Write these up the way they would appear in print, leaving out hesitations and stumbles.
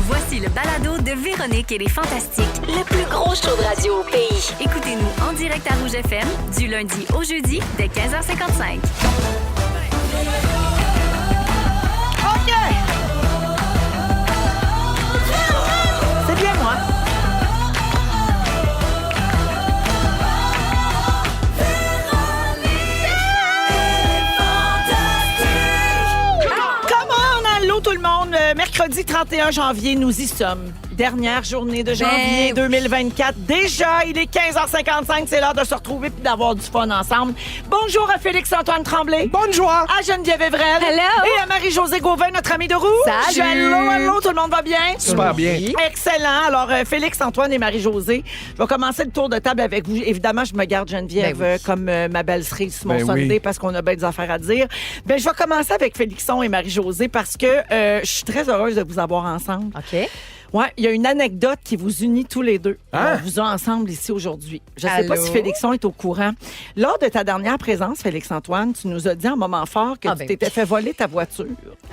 Voici le balado de Véronique et les Fantastiques. Le plus gros show de radio au pays. Écoutez-nous en direct à Rouge FM du lundi au jeudi dès 15h55. OK! C'est bien moi. Come on, allô tout le monde. Mercredi 31 janvier, nous y sommes. Dernière journée de janvier 2024. Déjà, il est 15h55. C'est l'heure de se retrouver et d'avoir du fun ensemble. Bonjour à Félix-Antoine Tremblay. Bonjour! À Geneviève Evrel. Hello. Et à Marie-Josée Gauvin, notre amie de roue. Salut. Allô, tout le monde va bien? Super bien. Excellent. Alors, Félix-Antoine et Marie-Josée, je vais commencer le tour de table avec vous. Évidemment, je me garde Geneviève comme ma belle cerise sur mon Sunday parce qu'on a bien des affaires à dire. Ben, je vais commencer avec Félixon et Marie-Josée parce que je suis très heureuse de vous avoir ensemble. OK. Ouais, il y a une anecdote qui vous unit tous les deux. Hein? On vous a ensemble ici aujourd'hui. Je ne sais Allô? pas si Félixon est au courant. Lors de ta dernière présence, Félix-Antoine, tu nous as dit en moment fort que tu t'étais fait voler ta voiture.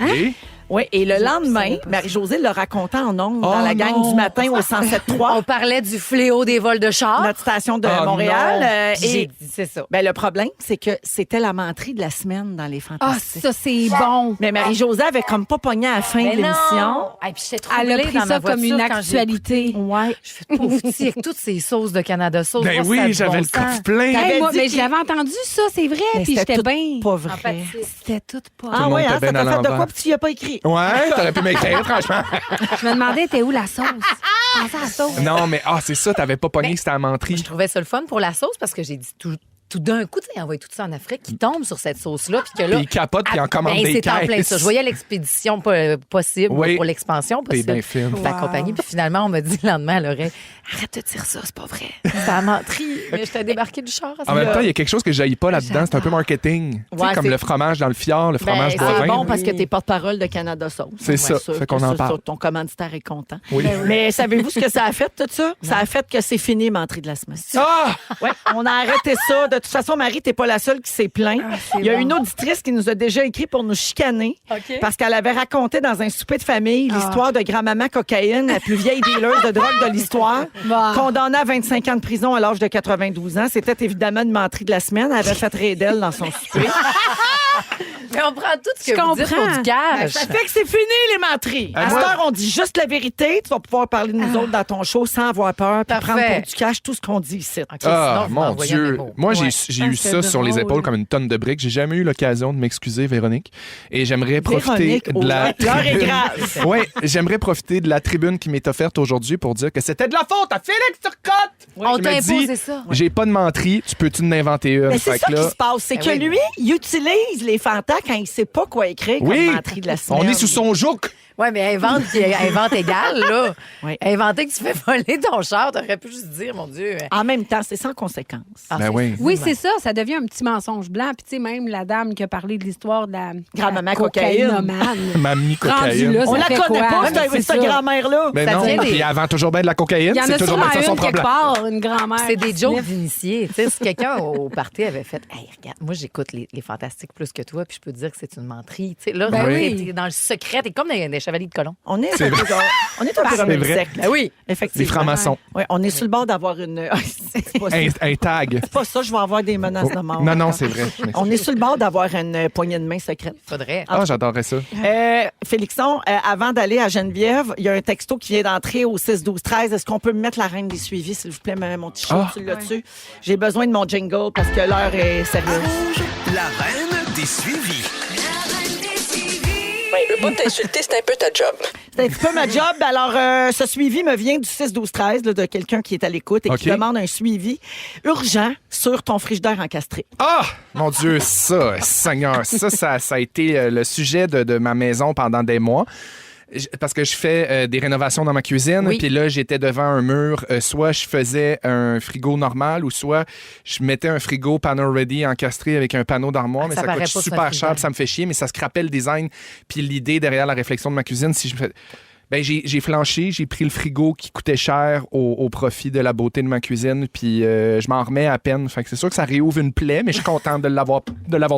Et? Oui, et le lendemain, Marie-Josée le racontait en ondes dans la gang du matin au 107.3. On parlait du fléau des vols de char. Notre station de Oh Montréal. J'ai Et dit, c'est ça. ben, le problème, c'est que c'était la menterie de la semaine dans les Ah, Fantastiques. ça, c'est bon. Mais Marie-Josée avait comme pas pogné à la fin de l'émission. Et puis j'étais Elle a troublée pris dans ma ça comme voiture une quand j'ai actualité. Ouais. Je fais pauvre petit avec toutes ces sauces de Canada Sauce. Ben Moi, ça oui, a du j'avais bon le sens. coffre plein. T'avais Hey, moi, dit mais qu'il- je l'avais entendu, ça, c'est vrai. Mais Puis c'était j'étais tout bien. pas vrai. C'était tout pas. Ah monde ouais, était hein, ça ben t'a à fait de l'envers. quoi puis tu y as pas écrit? Ouais, t'aurais pu m'écrire, franchement. Je me demandais, t'es où la sauce? Pensez à la sauce. Non, mais c'est ça, t'avais pas pogné que c'était à menterie. Je trouvais ça le fun pour la sauce parce que j'ai dit tout d'un coup, tu sais, envoie tout ça en Afrique, qui tombe sur cette sauce-là, puis que là... Puis il capote, puis il en commande des c'est en plein caisses. ça. Je voyais l'expédition possible Oui. pour l'expansion T'es possible bien fine. de la compagnie. Puis finalement, on m'a dit le lendemain à l'oreille, arrête de dire ça, c'est pas vrai. C'est à menterie. Mais je t'ai débarqué du char. En même temps, il y a quelque chose que j'haïs pas là-dedans, c'est un peu marketing. Tu sais, Ouais, comme c'est- le fromage dans le fjord, le fromage Ben, bovin. c'est bon parce que t'es porte-parole de Canada Sauce. C'est ça, sûr fait qu'on que en ça, parle. ton commanditaire est content. Oui. Mais savez-vous ce que ça a fait, tout ça? Ça a fait que c'est fini, menterie de la semaine. Ah! Ouais, on a arrêté ça. De toute façon, Marie, t'es pas la seule qui s'est plainte. Il y a une auditrice qui nous a déjà écrit pour nous chicaner parce qu'elle avait raconté dans un souper de famille l'histoire de grand-maman cocaïne, la plus vieille dealer de drogue de l'histoire, condamnée à 25 ans de prison à l'âge de 92 ans. C'était évidemment une menterie de la semaine. Elle avait fait rire d'elle dans son souper. Mais on prend tout ce que Je vous dites pour comprends. du cash. Ça fait que c'est fini, les menteries. À cette heure, on dit juste la vérité. Tu vas pouvoir parler de nous autres dans ton show sans avoir peur puis Parfait. prendre pour du cash tout ce qu'on dit ici. OK, Ah, sinon, vous mon m'envoyez un Dieu. mémo. Moi, Ouais. j'ai eu c'est ça sur les drôle. épaules comme une tonne de briques. J'ai jamais eu l'occasion de m'excuser, Véronique. Et j'aimerais profiter Véronique, de la l'heure est tribune. grave. Oui, j'aimerais profiter de la tribune qui m'est offerte aujourd'hui pour dire que c'était de la faute à Félix Turcotte. On Qui t'a me dit, imposé ça. J'ai pas de menterie, tu peux-tu en inventer une? Mais c'est Fait ça que là, qui se passe. C'est Ben que oui. lui, il utilise les fantas quand il sait pas quoi écrire comme oui, menterie de la semaine. on est sous son joug. Oui, mais invente égal, là. Oui. Inventer que tu fais voler ton char, t'aurais pu juste dire, mon Dieu. En même temps, c'est sans conséquence. Ah, Ben c'est oui. Oui, c'est ça. Ça devient un petit mensonge blanc. Puis, tu sais, même la dame qui a parlé de l'histoire de la Grand-maman la cocaïne. cocaïnomane. Mamie Rendu cocaïne. là, On ça la fait connaît quoi? pas, Ouais, mais cette ça. grand-mère-là. Ben Ça non, tient des- puis avant toujours bien de la cocaïne, Il y en c'est a toujours sûrement bien ça son une quelque problème. part, une grand-mère. C'est des qui jokes sniff. d'initiés. Tu sais, si quelqu'un au party avait fait hey, regarde, moi, j'écoute les Fantastiques plus que toi, puis je peux te dire que c'est une menterie. Tu sais, là, Ben t'es- oui. t'es dans le secret, t'es comme des chevaliers de colon. On est un peu comme C'est une vrai. secte. Ben oui. Effectivement. Des francs-maçons. Ouais, on est sur le bord d'avoir une... c'est pas ça. Un tag. C'est pas ça, je vais avoir des menaces de mort. Non, non, encore. c'est vrai. On est sur le bord d'avoir une poignée de main secrète. Faudrait. Ah, j'adorerais ça. Félixon, avant d'aller à Geneviève, il y a un texto qui vient d'entrer au 6-12-13. Est-ce qu'on peut me mettre la reine des suivis, s'il vous plaît, mon petit chat, Ah. tu l'as dessus? J'ai besoin de mon jingle parce que l'heure est sérieuse. La reine des suivis. Je veux pas t'insulter, c'est un peu ta job. C'est un petit peu ma job. Alors, ce suivi me vient du 6-12-13 là, de quelqu'un qui est à l'écoute et qui OK. demande un suivi urgent sur ton frigidaire encastré. Ah! Mon Dieu, ça, Seigneur, ça a été le sujet de ma maison pendant des mois. Parce que je fais des rénovations dans ma cuisine, Oui. puis là, j'étais devant un mur. Soit je faisais un frigo normal ou soit je mettais un frigo panel ready encastré avec un panneau d'armoire, mais ça ça paraît coûte pas sur un super cher, frigidaire. puis ça me fait chier, mais ça scrapait le design puis l'idée derrière la réflexion de ma cuisine. Si je fais... Ben, j'ai flanché, j'ai pris le frigo qui coûtait cher au profit de la beauté de ma cuisine, puis je m'en remets à peine. Fait que c'est sûr que ça réouvre une plaie, mais je suis content de l'avoir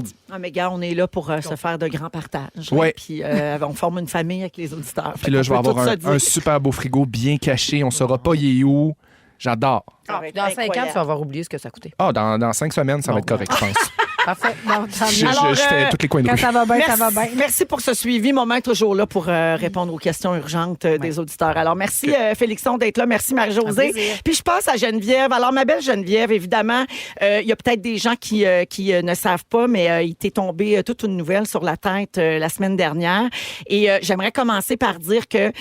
dit. Ah, mais gars, on est là pour se faire de grands partages. Ouais. Puis on forme une famille avec les auditeurs. Puis là, je vais avoir un super beau frigo bien caché. On ne saura pas il est où. J'adore. Dans 5 ans, tu vas avoir oublié ce que ça coûtait. Dans 5 semaines, ça va être correct, je pense. Parfait. Bon, tant mieux. Je fais tous les coins de Quand rue. ça va bien, ça va bien. Merci pour ce suivi. Mon maître toujours là pour répondre aux questions urgentes des auditeurs. Alors, merci Félixon d'être là. Merci Marie-Josée. Puis je passe à Geneviève. Alors, ma belle Geneviève, évidemment, il y a peut-être des gens qui ne savent pas, mais il t'est tombé toute une nouvelle sur la tête la semaine dernière. Et j'aimerais commencer par dire que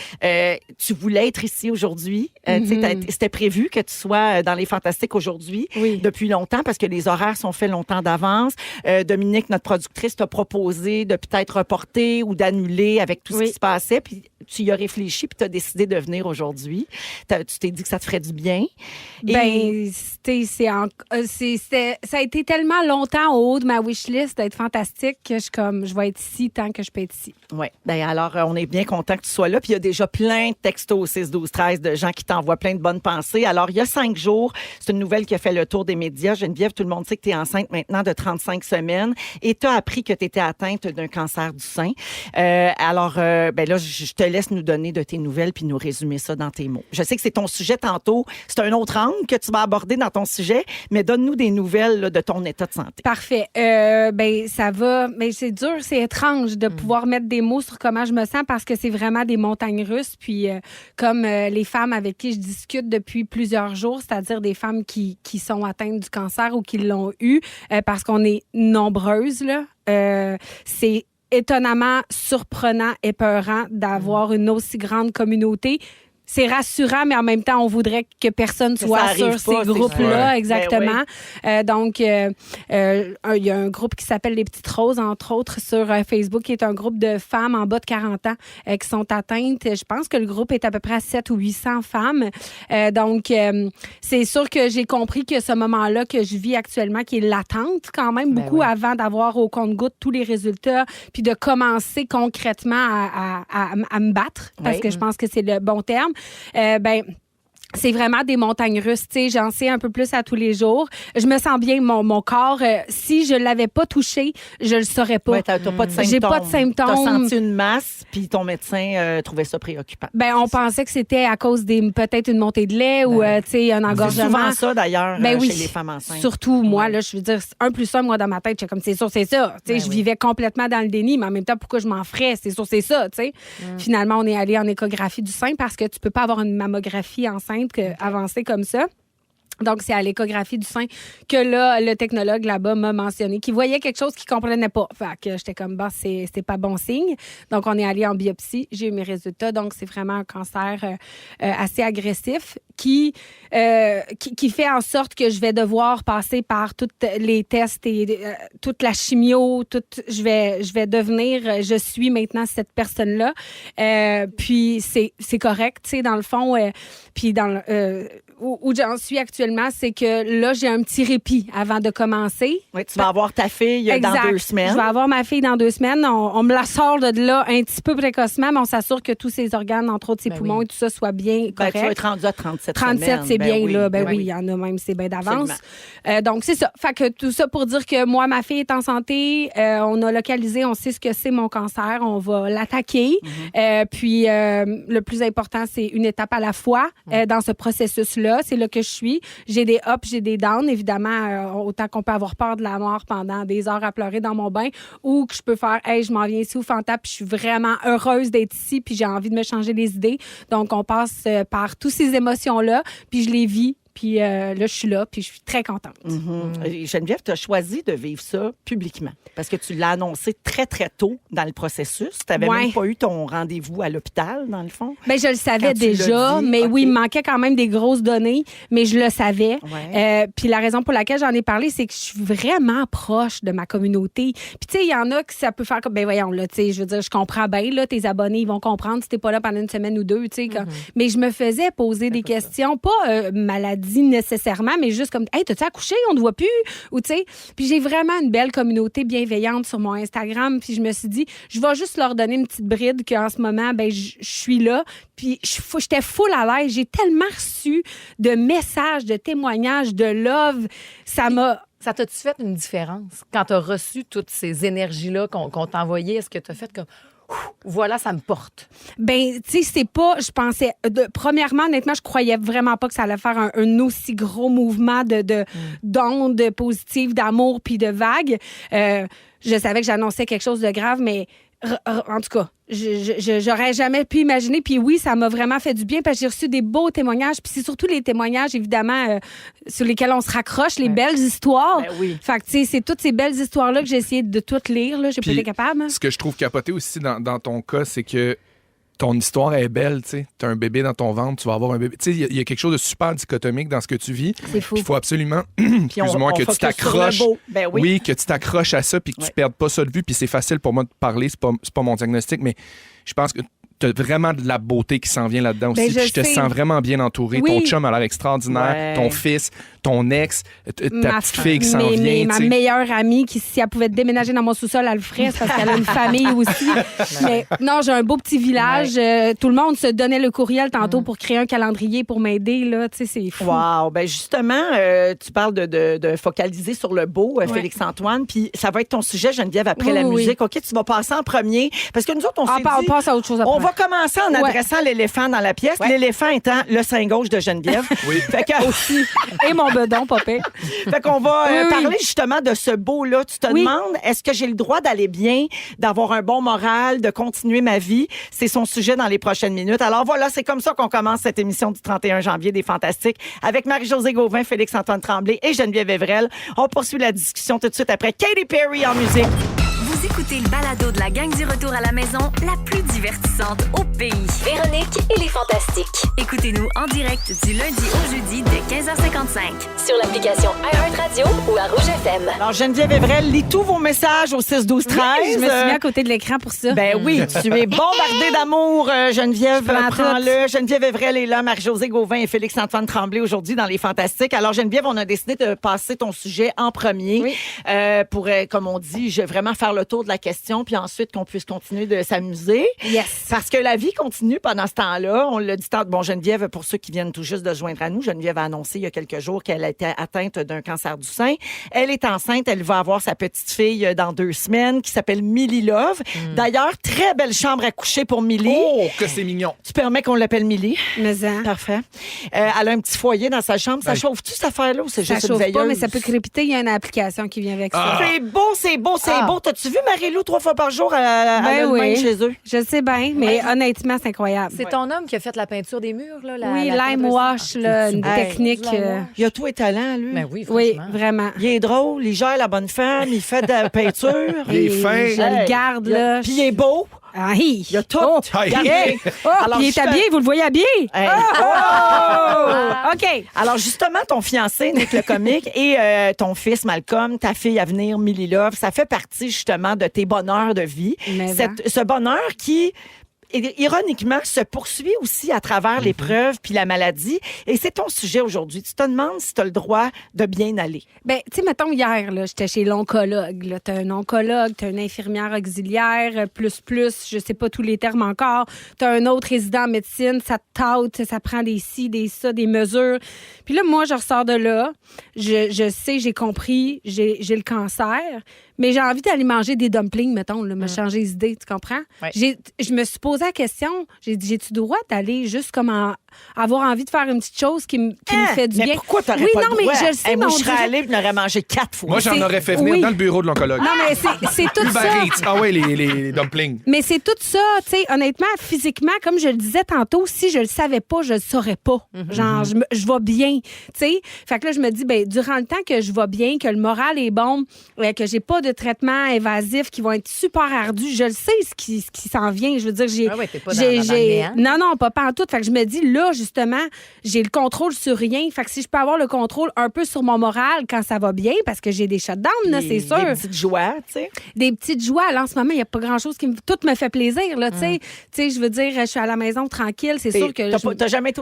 tu voulais être ici aujourd'hui. C'était prévu que tu sois dans les Fantastiques aujourd'hui depuis longtemps parce que les horaires sont faits longtemps d'avance. Dominique, notre productrice, t'a proposé de peut-être reporter ou d'annuler avec tout ce qui se passait. Puis tu y as réfléchi puis tu as décidé de venir aujourd'hui. Tu t'es dit que ça te ferait du bien. Ben, ça a été tellement longtemps au haut de ma wishlist d'être fantastique que je vais être ici tant que je peux être ici. Oui. Ben alors, on est bien content que tu sois là. Puis il y a déjà plein de textos au 6, 12, 13 de gens qui t'envoient plein de bonnes pensées. Alors, il y a 5 jours, c'est une nouvelle qui a fait le tour des médias. Geneviève, tout le monde sait que tu es enceinte maintenant de 35 semaines et tu as appris que tu étais atteinte d'un cancer du sein. Ben là, je te laisse nous donner de tes nouvelles puis nous résumer ça dans tes mots. Je sais que c'est ton sujet tantôt. C'est un autre angle que tu vas aborder dans ton sujet, mais donne-nous des nouvelles là, de ton état de santé. Parfait. Ben, ça va. Mais c'est dur, c'est étrange de pouvoir mettre des mots sur comment je me sens parce que c'est vraiment des montagnes russes. Puis, comme les femmes avec qui je discute depuis plusieurs jours, c'est-à-dire des femmes qui sont atteintes du cancer ou qui l'ont eu, parce qu'on est nombreuses, là. C'est étonnamment surprenant et épeurant d'avoir une aussi grande communauté. C'est rassurant, mais en même temps, on voudrait que personne soit sur ces groupes-là. Exactement. Donc, il y a un groupe qui s'appelle Les Petites Roses, entre autres, sur Facebook, qui est un groupe de femmes en bas de 40 ans qui sont atteintes. Je pense que le groupe est à peu près à 700 ou 800 femmes. Donc, c'est sûr que j'ai compris que ce moment-là que je vis actuellement, qui est l'attente quand même beaucoup avant d'avoir au compte-gouttes tous les résultats, puis de commencer concrètement à me battre, parce que je pense que c'est le bon terme. C'est vraiment des montagnes russes, tu sais, j'en sais un peu plus à tous les jours. Je me sens bien, mon corps, si je l'avais pas touché, je le saurais pas. Ouais, t'as pas de symptômes. J'ai pas de symptômes. T'as senti une masse, puis ton médecin trouvait ça préoccupant. Ben, on pensait que c'était à cause peut-être une montée de lait ou, tu sais, un engorgement. C'est souvent ça, d'ailleurs, chez les femmes enceintes. Surtout, moi, là, je veux dire, 1 + 1, moi, dans ma tête, j'étais comme, c'est sûr, c'est ça. Tu sais, je vivais complètement dans le déni, mais en même temps, pourquoi je m'en ferais? C'est sûr, c'est ça, tu sais. Finalement, on est allé en échographie du sein parce que tu peux pas avoir une mammographie enceinte avancée comme ça. Donc, c'est à l'échographie du sein que là, le technologue là-bas m'a mentionné qu'il voyait quelque chose qu'il comprenait pas. Fait que j'étais comme, c'est pas bon signe. Donc, on est allé en biopsie. J'ai eu mes résultats. Donc, c'est vraiment un cancer assez agressif qui fait en sorte que je vais devoir passer par tous les tests et toute la chimio. Je vais devenir, je suis maintenant cette personne-là. Puis, c'est correct, tu sais, dans le fond. Puis, où j'en suis actuellement, c'est que là, j'ai un petit répit avant de commencer. Oui, tu vas avoir ta fille dans 2 semaines. Je vais avoir ma fille dans 2 semaines. On me la sort de là un petit peu précocement, mais on s'assure que tous ses organes, entre autres ses poumons et tout ça, soient bien corrects. Tu vas être rendu à 37 37, c'est bien là. Oui, il y en a même, c'est bien d'avance. Donc, c'est ça. Fait que tout ça pour dire que moi, ma fille est en santé. On a localisé, on sait ce que c'est mon cancer. On va l'attaquer. Puis, le plus important, c'est une étape à la fois dans ce processus-là. C'est là que je suis. J'ai des ups, j'ai des downs. Évidemment, autant qu'on peut avoir peur de la mort pendant des heures à pleurer dans mon bain ou que je peux faire, hey, je m'en viens ici au Fanta puis je suis vraiment heureuse d'être ici puis j'ai envie de me changer les idées. Donc, on passe par toutes ces émotions-là puis je les vis. Puis là, je suis là, puis je suis très contente. Geneviève, tu as choisi de vivre ça publiquement parce que tu l'as annoncé très, très tôt dans le processus. Tu n'avais même pas eu ton rendez-vous à l'hôpital, dans le fond. Bien, je le savais déjà, mais oui, il me manquait quand même des grosses données, mais je le savais. Puis la raison pour laquelle j'en ai parlé, c'est que je suis vraiment proche de ma communauté. Puis tu sais, il y en a que ça peut faire comme, ben voyons, là, tu sais, je veux dire, je comprends bien, là, tes abonnés, ils vont comprendre si t'es pas là pendant une semaine ou 2, tu sais. Mais je me faisais poser des questions, pas maladie, dit nécessairement, mais juste comme, hey, t'as-tu accouché? On ne voit plus. Ou, tu sais, puis j'ai vraiment une belle communauté bienveillante sur mon Instagram. Puis je me suis dit, je vais juste leur donner une petite bride qu'en ce moment, ben je suis là. Puis j'étais full à l'aise. J'ai tellement reçu de messages, de témoignages, de love. Ça t'a-tu fait une différence quand t'as reçu toutes ces énergies-là qu'on t'envoyait? Est-ce que t'as fait comme... Voilà, ça me porte. Ben, tu sais, c'est pas, je pensais, premièrement, honnêtement, je croyais vraiment pas que ça allait faire un aussi gros mouvement d'ondes positives, d'amour puis de vagues. Je savais que j'annonçais quelque chose de grave, mais en tout cas, j'aurais jamais pu imaginer. Puis oui, ça m'a vraiment fait du bien parce que j'ai reçu des beaux témoignages. Puis c'est surtout les témoignages, évidemment, sur lesquels on se raccroche, les belles histoires. Ben oui. Fait que, tu sais, c'est toutes ces belles histoires-là que j'ai essayé de toutes lire. Là. J'ai pas été capable. Ce que je trouve capoté aussi dans ton cas, c'est que ton histoire est belle, tu sais. T'as un bébé dans ton ventre, tu vas avoir un bébé. Tu sais, il y a quelque chose de super dichotomique dans ce que tu vis. C'est fou. Il faut absolument, excuse-moi, que tu t'accroches. Ben oui. Que tu t'accroches à ça puis que tu perdes pas ça de vue. Puis c'est facile pour moi de parler, c'est pas mon diagnostic, mais je pense que t'as vraiment de la beauté qui s'en vient là-dedans aussi. Ben, Je te sens vraiment bien entouré. Oui. Ton chum a l'air extraordinaire. Ouais. Ton fils, ton ex, ta petite fille qui s'en vient. Ma tu sais. meilleure amie, qui, si elle pouvait déménager dans mon sous-sol, elle le ferait, c'est parce qu'elle a une famille aussi. Mais non, j'ai un beau petit village. Tout le monde se donnait le courriel tantôt pour créer un calendrier pour m'aider. Là. Tu sais, c'est fou. Wow! Ben justement, tu parles de focaliser sur le beau, Félix-Antoine, puis ça va être ton sujet, Geneviève, après la Oui. musique. OK, tu vas passer en premier, parce que nous autres, on s'est dit... On passe à autre chose après. On va commencer en adressant l'éléphant dans la pièce, l'éléphant étant le sein gauche de Geneviève. Oui. Fait que, Aussi. Et mon bedon, papé. fait qu'on va Oui. parler justement de ce beau-là. Tu te demandes, est-ce que j'ai le droit d'aller bien, d'avoir un bon moral, de continuer ma vie? C'est son sujet dans les prochaines minutes. Alors voilà, c'est comme ça qu'on commence cette émission du 31 janvier des Fantastiques avec Marie-Josée Gauvin, Félix-Antoine Tremblay et Geneviève Evrel. On poursuit la discussion tout de suite après Katy Perry en musique. Vous écoutez le balado de la gang du retour à la maison, la plus divertissante au pays. Véronique et les Fantastiques. Écoutez-nous en direct du lundi au jeudi dès 15h55. Sur l'application iHeartRadio ou à Rouge FM. Alors Geneviève Evrel, lis tous vos messages au 6-12-13. Je me suis mis à côté de l'écran pour ça. Ben oui, tu es bombardée d'amour, Geneviève. Je prends Prends-le. Geneviève Evrel est là, Marie-Josée Gauvin et Félix-Antoine Tremblay aujourd'hui dans Les Fantastiques. Alors, Geneviève, on a décidé de passer ton sujet en premier pour, comme on dit, vraiment faire le tour de la question, puis ensuite qu'on puisse continuer de s'amuser. Yes. Parce que la vie continue pendant ce temps-là. On l'a dit tant. Bon, Geneviève, pour ceux qui viennent tout juste de se joindre à nous, Geneviève a annoncé il y a quelques jours qu'elle a été atteinte d'un cancer du sein. Elle est enceinte. Elle va avoir sa petite fille dans 2 semaines qui s'appelle Millie Love. D'ailleurs, très belle chambre à coucher pour Millie. Oh, que c'est mignon. Tu permets qu'on l'appelle Millie? Mais hein, Parfait. Elle a un petit foyer dans sa chambre. Ça Ouais. chauffe-tu, cette affaire-là, ou c'est ça juste une chauffe pas, veilleuse? mais ça peut crépiter. Il y a une application qui vient avec ça. C'est beau, c'est beau, c'est beau. T'as-tu vu Marie-Lou 3 fois par jour à Ben le oui. chez eux? Je sais bien, mais honnêtement, c'est incroyable. C'est ton homme qui a fait la peinture des murs, là? Oui, lime wash, là, une Hey, technique. Il a tous les talents, lui. Ben oui, Oui, franchement. vraiment. Il est drôle, il gère la bonne femme, il fait de la peinture. Il est Et fin. Je le garde, là. Puis il est beau. Ah, hi. Il a tout. Oh, Hey. Regardez. oh, Alors, puis il est habillé, vous le voyez habillé? Hey. Oh! OK. Alors, justement, ton fiancé, Nick le comique, et ton fils, Malcolm, ta fille à venir, Millie Love, ça fait partie, justement, de tes bonheurs de vie. Mais Ce bonheur qui... ironiquement, se poursuit aussi à travers l'épreuve puis la maladie. Et c'est ton sujet aujourd'hui. Tu te demandes si tu as le droit de bien aller. Ben, tu sais, mettons, hier, là, j'étais chez l'oncologue. Là. T'as un oncologue, t'as une infirmière auxiliaire, je sais pas tous les termes encore. T'as un autre résident en médecine, ça te tâte, ça prend des ci, des ça, des mesures. Puis là, moi, je ressors de là. Je sais, j'ai compris, j'ai le cancer. Mais j'ai envie d'aller manger des dumplings, mettons, là, me changer les idées, tu comprends? Ouais. Je me suis posé la question, j'ai dit, j'ai-tu le droit d'aller juste comme avoir envie de faire une petite chose qui me fait du mais bien? pourquoi t'aurais oui, pas non, le droit? mais je le sais, Hey, moi, mais je on serais dirait- allée et je n'aurais mangé 4 fois. Moi, j'en C'est- aurais fait venir oui. dans le bureau de l'oncologue. Non, mais c'est tout Uber ça. Eats. Ah ouais, les dumplings. Mais c'est tout ça, tu sais, honnêtement, physiquement, comme je le disais tantôt, si je le savais pas, je le saurais pas. Genre, je vais bien, tu sais. Fait que là, je me dis, ben durant le temps que je vais bien, que le moral est bon, que j'ai pas de traitement évasif qui vont être super ardus, je le sais ce qui s'en vient. Je veux dire, Ah ouais, t'es pas dans la non, pas en tout. Fait que je me dis, là, là, justement, j'ai le contrôle sur rien. Fait que si je peux avoir le contrôle un peu sur mon moral quand ça va bien, parce que j'ai des shutdowns, là, c'est sûr. Des petites joies, tu sais. Des petites joies. Là, en ce moment, il n'y a pas grand-chose qui me... Tout me fait plaisir, là, tu sais. Tu sais, je veux dire, je suis à la maison tranquille, c'est sûr que... T'as jamais été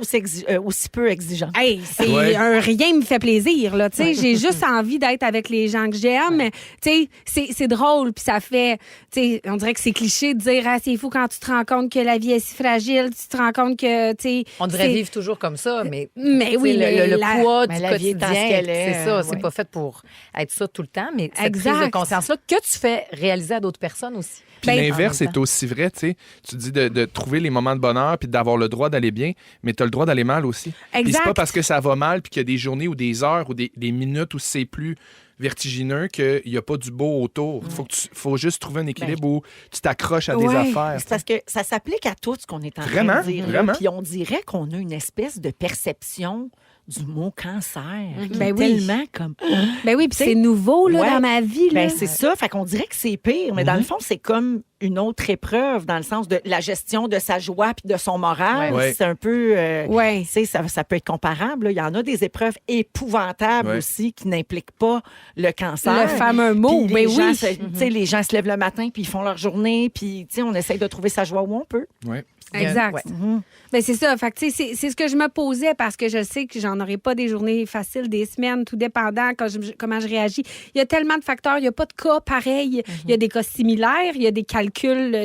aussi peu exigeant. Hey, c'est un rien me fait plaisir, là, tu sais. J'ai juste envie d'être avec les gens que j'aime. Tu sais, c'est drôle, puis ça fait... Tu sais, on dirait que c'est cliché de dire, ah, c'est fou quand tu te rends compte que la vie est si fragile, tu te rends compte que, tu sais... On devrait vivre toujours comme ça, mais oui, le poids du la vie est quotidien, en ce qu'elle est, c'est ça. C'est pas fait pour être ça tout le temps, mais cette prise Exact. de conscience-là que tu fais réaliser à d'autres personnes aussi. Puis Ben, l'inverse en même est aussi vrai, tu sais. Tu dis de trouver les moments de bonheur puis d'avoir le droit d'aller bien, mais tu as le droit d'aller mal aussi. Puis Exact. c'est pas parce que ça va mal puis qu'il y a des journées ou des heures ou des minutes où c'est plus vertigineux qu'il n'y a pas du beau autour. Faut juste trouver un équilibre où tu t'accroches à des Ouais. affaires. C'est parce que ça s'applique à tout ce qu'on est en Vraiment, train de dire. là. vraiment. Puis on dirait qu'on a une espèce de perception du mot cancer. qui Ben est oui. tellement comme... Ben oui, puis T'sais, c'est nouveau, là, ouais. dans ma vie, là. Ben, c'est ça. Fait qu'on dirait que c'est pire. Mais dans le fond, c'est comme une autre épreuve dans le sens de la gestion de sa joie puis de son moral. Ouais. C'est un peu... Ouais. tu sais, ça peut être comparable. là. Il y en a des épreuves épouvantables Ouais. aussi qui n'impliquent pas le cancer. Le fameux mot, Puis ben les gens oui. tu sais, les gens se lèvent le matin puis ils font leur journée. Puis tu sais, on essaye de trouver sa joie où on peut. Ouais. Exact. Ouais. Ben c'est ça. Fait que, tu sais, c'est ce que je me posais parce que je sais que j'en aurais pas des journées faciles, des semaines, tout dépendant comment je réagis. Il y a tellement de facteurs. Il n'y a pas de cas pareils. Il y a des cas similaires. Il y a des calculs